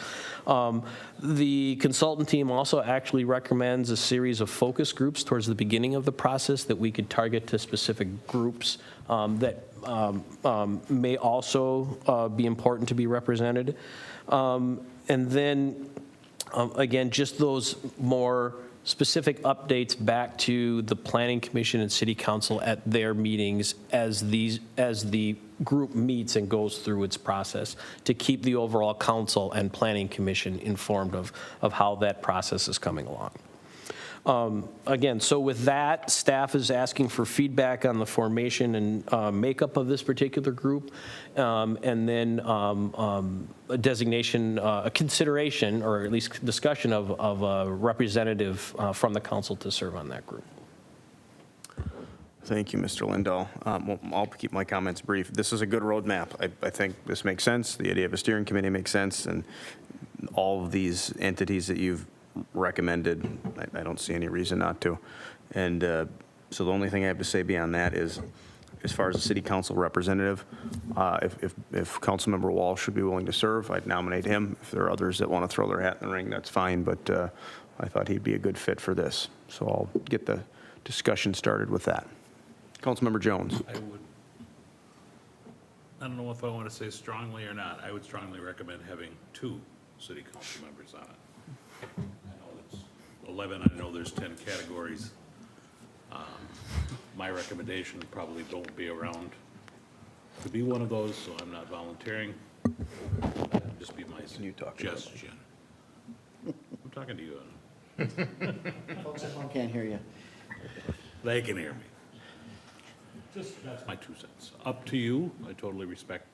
The consultant team also actually recommends a series of focus groups towards the beginning of the process that we could target to specific groups that may also be important to be represented. And then, again, just those more specific updates back to the Planning Commission and City Council at their meetings as the group meets and goes through its process, to keep the overall council and Planning Commission informed of how that process is coming along. Again, so with that, staff is asking for feedback on the formation and makeup of this particular group, and then a designation, a consideration, or at least discussion of a representative from the council to serve on that group. Thank you, Mr. Lindahl. I'll keep my comments brief. This is a good roadmap. I think this makes sense. The idea of a steering committee makes sense, and all of these entities that you've recommended, I don't see any reason not to. And so the only thing I have to say beyond that is, as far as the city council representative, if Councilmember Walsh should be willing to serve, I'd nominate him. If there are others that want to throw their hat in the ring, that's fine, but I thought he'd be a good fit for this. So I'll get the discussion started with that. Councilmember Jones. I don't know if I want to say strongly or not. I would strongly recommend having 2 city council members on it. I know it's 11, I know there's 10 categories. My recommendation probably don't be around to be one of those, so I'm not volunteering. That'd just be my suggestion. I'm talking to you. Folks at home can't hear you. They can hear me. Just, that's my 2 cents. Up to you. I totally respect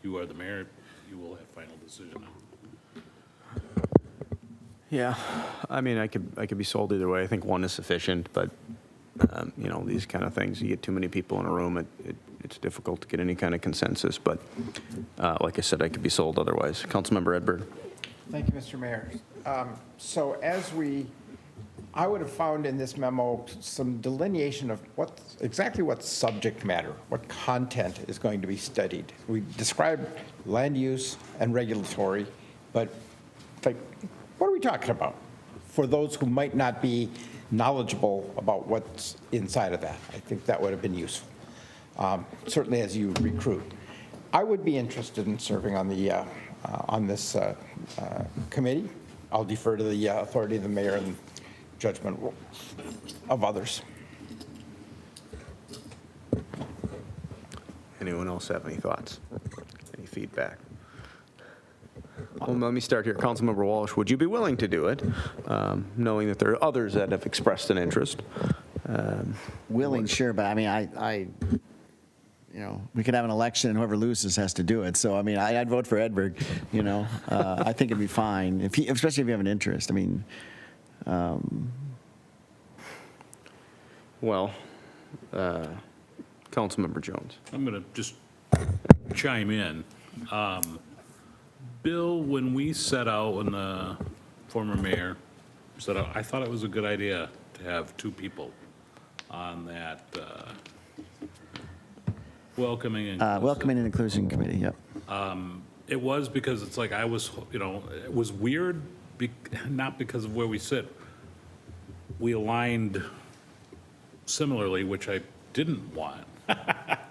you are the mayor. You will have final decision on. Yeah, I mean, I could be sold either way. I think 1 is sufficient, but you know, these kind of things, you get too many people in a room, it's difficult to get any kind of consensus. But like I said, I could be sold otherwise. Councilmember Edberg. Thank you, Mr. Mayor. So I would have found in this memo some delineation of exactly what subject matter, what content is going to be studied. We describe land use and regulatory, but like, what are we talking about for those who might not be knowledgeable about what's inside of that? I think that would have been useful, certainly as you recruit. I would be interested in serving on this committee. I'll defer to the authority of the mayor and judgment of others. Anyone else have any thoughts? Any feedback? Well, let me start here. Councilmember Walsh, would you be willing to do it, knowing that there are others that have expressed an interest? Willing, sure, but I mean, you know, we could have an election and whoever loses has to do it. So, I mean, I'd vote for Edberg, you know. I think it'd be fine, especially if you have an interest. I mean, well, Councilmember Jones. I'm going to just chime in. Bill, when we set out, when the former mayor set out, I thought it was a good idea to have 2 people on that welcoming and inclusion committee. Yep. It was because it's like I was, you know, it was weird, not because of where we sit. We aligned similarly, which I didn't want.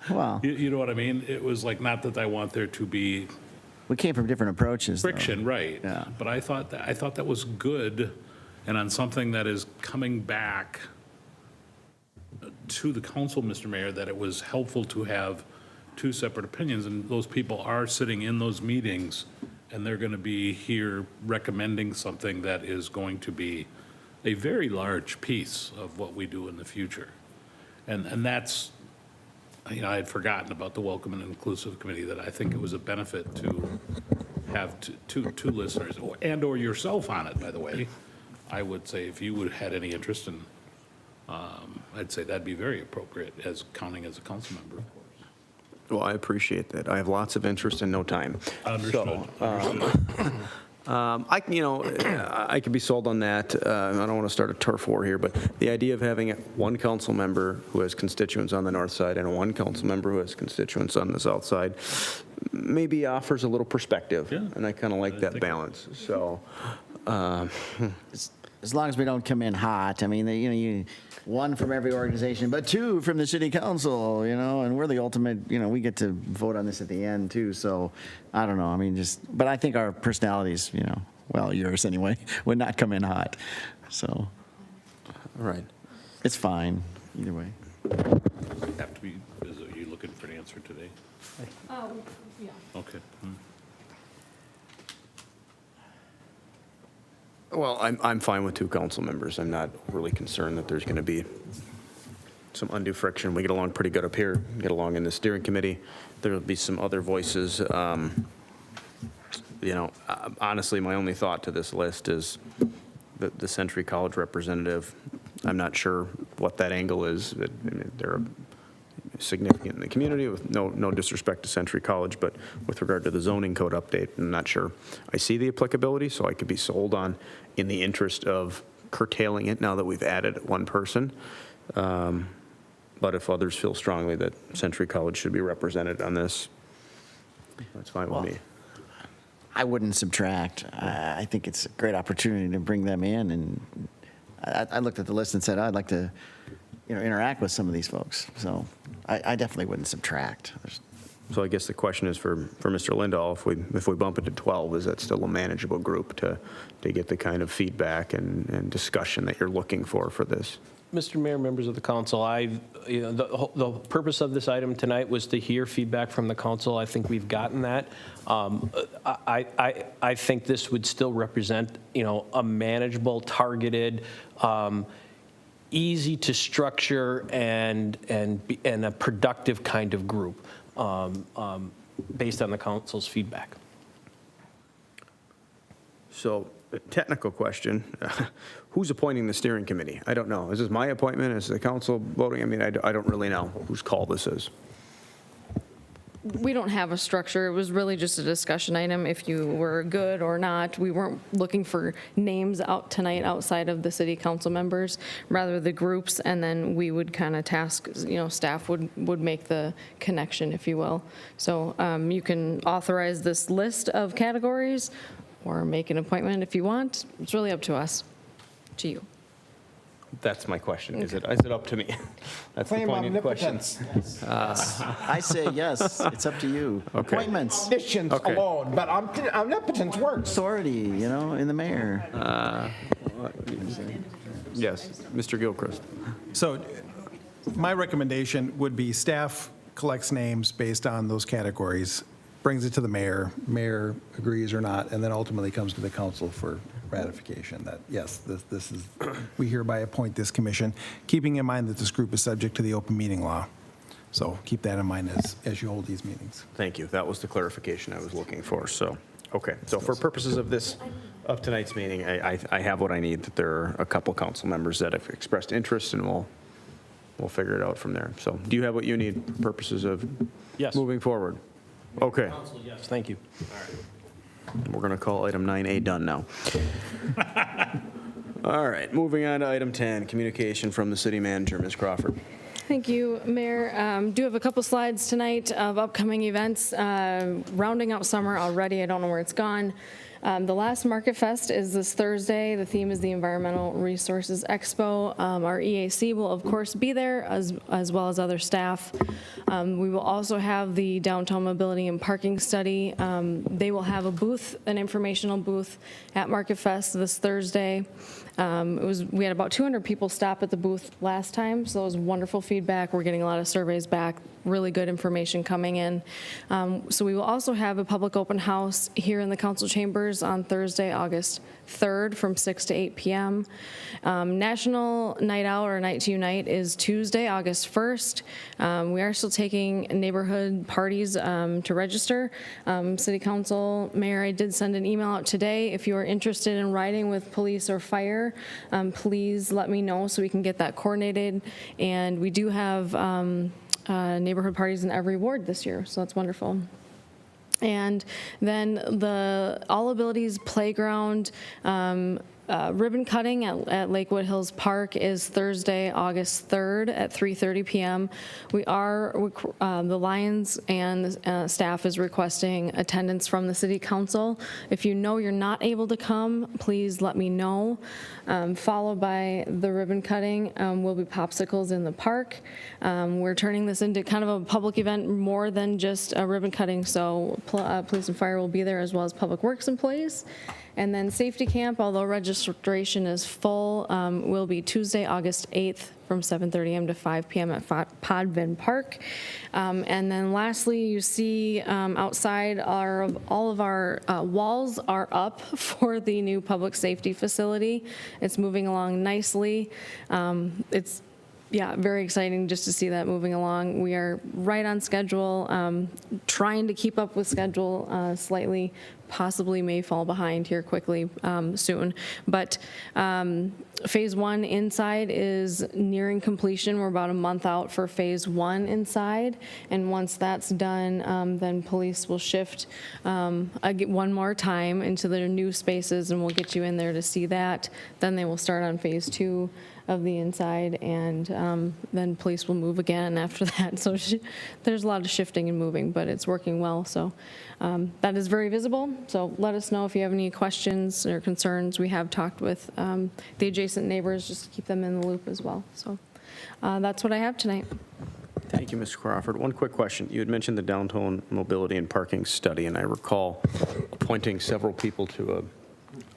Wow. You know what I mean? It was like, not that I want there to be We came from different approaches. friction, though. right? Yeah. But I thought that was good, and on something that is coming back to the council, Mr. Mayor, that it was helpful to have 2 separate opinions, and those people are sitting in those meetings, and they're going to be here recommending something that is going to be a very large piece of what we do in the future. And that's, you know, I had forgotten about the Welcome and Inclusive Committee, that I think it was a benefit to have two listeners, or yourself on it, by the way. I would say if you would have had any interest in, I'd say that'd be very appropriate as counting as a council member, of course. Well, I appreciate that. I have lots of interest and no time. Understood. I could be sold on that. I don't want to start a turf war here, but the idea of having 1 council member who has constituents on the north side and 1 council member who has constituents on the south side maybe offers a little perspective. Yeah. And I kind of like that balance. So, As long as we don't come in hot. I mean, you 1 from every organization, but 2 from the city council, you know, and we're the ultimate, you know, we get to vote on this at the end too. So I don't know. I mean, but I think our personalities, you know, well, yours anyway, would not come in hot. So. Right. It's fine, either way. Have to be, are you looking for an answer today? Yeah. Okay. Well, I'm fine with 2 council members. I'm not really concerned that there's going to be some undue friction. We get along pretty good up here, get along in the steering committee. There'll be some other voices. Honestly, my only thought to this list is the Century College representative. I'm not sure what that angle is. They're significant in the community, with no disrespect to Century College, but with regard to the zoning code update, I'm not sure I see the applicability, so I could be sold on in the interest of curtailing it now that we've added 1 person. But if others feel strongly that Century College should be represented on this, that's fine with me. I wouldn't subtract. I think it's a great opportunity to bring them in, and I looked at the list and said, I'd like to, interact with some of these folks. So I definitely wouldn't subtract. So I guess the question is for Mr. Lindahl, if we bump it to 12, is that still a manageable group to get the kind of feedback and discussion that you're looking for this? Mr. Mayor, members of the council, the purpose of this item tonight was to hear feedback from the council. I think we've gotten that. I think this would still represent, a manageable, targeted, easy to structure and a productive kind of group based on the council's feedback. So, technical question, who's appointing the steering committee? I don't know. Is this my appointment? Is the council voting? I mean, I don't really know whose call this is. We don't have a structure. It was really just a discussion item if you were good or not. We weren't looking for names out tonight outside of the city council members, rather the groups, and then we would kind of task, staff would make the connection, if you will. So you can authorize this list of categories or make an appointment if you want. It's really up to us, to you. That's my question. Is it up to me? That's the Claim point of the question. omnipotence. I say yes, it's up to you. Okay. Appointments, Omniscience Okay. alone, but omnipotence works. authority, in the mayor. Yes, Mr. Gilchrist. So my recommendation would be staff collects names based on those categories, brings it to the mayor, mayor agrees or not, and then ultimately comes to the council for ratification that, yes, this is, we hereby appoint this commission, keeping in mind that this group is subject to the open meeting law. So keep that in mind as you hold these meetings. Thank you. That was the clarification I was looking for. So, okay. So for purposes of tonight's meeting, I have what I need, that there are a couple council members that have expressed interest, and we'll figure it out from there. So do you have what you need for purposes of Yes. moving forward? Okay. Council, yes, thank you. We're going to call item 9A done now. All right, moving on to item 10, communication from the city manager, Ms. Crawford. Thank you, Mayor. Do have a couple slides tonight of upcoming events. Rounding out summer already, I don't know where it's gone. The last Market Fest is this Thursday. The theme is the Environmental Resources Expo. Our EAC will, of course, be there, as well as other staff. We will also have the Downtown Mobility and Parking Study. They will have a booth, an informational booth at Market Fest this Thursday. We had about 200 people stop at the booth last time, so it was wonderful feedback. We're getting a lot of surveys back, really good information coming in. So we will also have a public open house here in the council chambers on Thursday, August 3rd from 6 to 8 p.m. National Night Out or Night to Unite is Tuesday, August 1st. We are still taking neighborhood parties to register. City Council, Mayor, I did send an email out today. If you are interested in riding with police or fire, please let me know so we can get that coordinated. And we do have neighborhood parties in every ward this year, so that's wonderful. And then the All Abilities Playground ribbon cutting at Lakewood Hills Park is Thursday, August 3rd at 3:30 p.m. The Lions and the staff is requesting attendance from the City Council. If you know you're not able to come, please let me know. Followed by the ribbon cutting will be popsicles in the park. We're turning this into kind of a public event more than just a ribbon cutting, so police and fire will be there as well as public works employees. And then Safety Camp, although registration is full, will be Tuesday, August 8th from 7:30 a.m. to 5 p.m. at Podvin Park. And then lastly, you see outside all of our walls are up for the new public safety facility. It's moving along nicely. It's very exciting just to see that moving along. We are right on schedule, trying to keep up with schedule slightly, possibly may fall behind here quickly soon. But phase 1 inside is nearing completion. We're about a month out for phase 1 inside. And once that's done, then police will shift one more time into their new spaces, and we'll get you in there to see that. Then they will start on phase 2 of the inside, and then police will move again after that. So there's a lot of shifting and moving, but it's working well. So that is very visible. So let us know if you have any questions or concerns. We have talked with the adjacent neighbors, just to keep them in the loop as well. So that's what I have tonight. Thank you, Mr. Crawford. One quick question. You had mentioned the downtown mobility and parking study, and I recall appointing several people to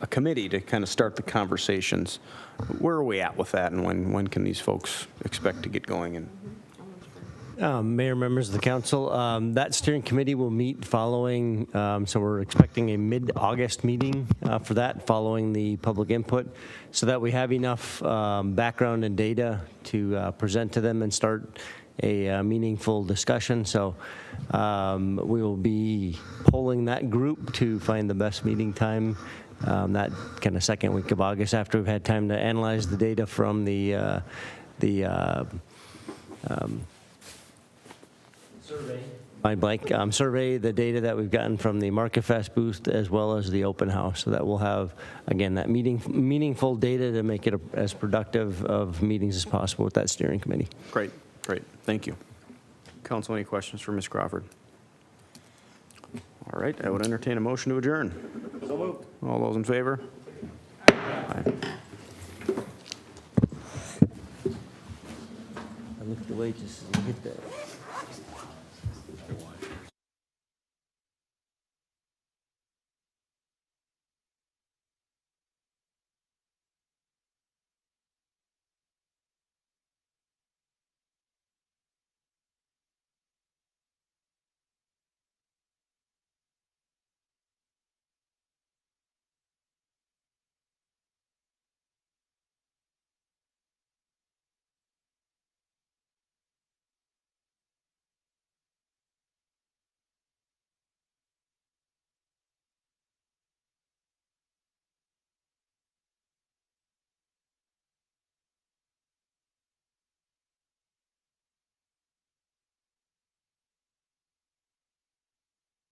a committee to kind of start the conversations. Where are we at with that, and when can these folks expect to get going? And Mayor, members of the council, that steering committee will meet following, so we're expecting a mid-August meeting for that, following the public input, so that we have enough background and data to present to them and start a meaningful discussion. So we will be polling that group to find the best meeting time that kind of second week of August, after we've had time to analyze the data from the survey, the data that we've gotten from the Market Fest booth, as well as the open house, so that we'll have, again, that meaningful data to make it as productive of meetings as possible with that steering committee. Great. Thank you. Council, any questions for Ms. Crawford? All right, I would entertain a motion to adjourn. So moved. All those in favor? Aye. I looked away just to look at that.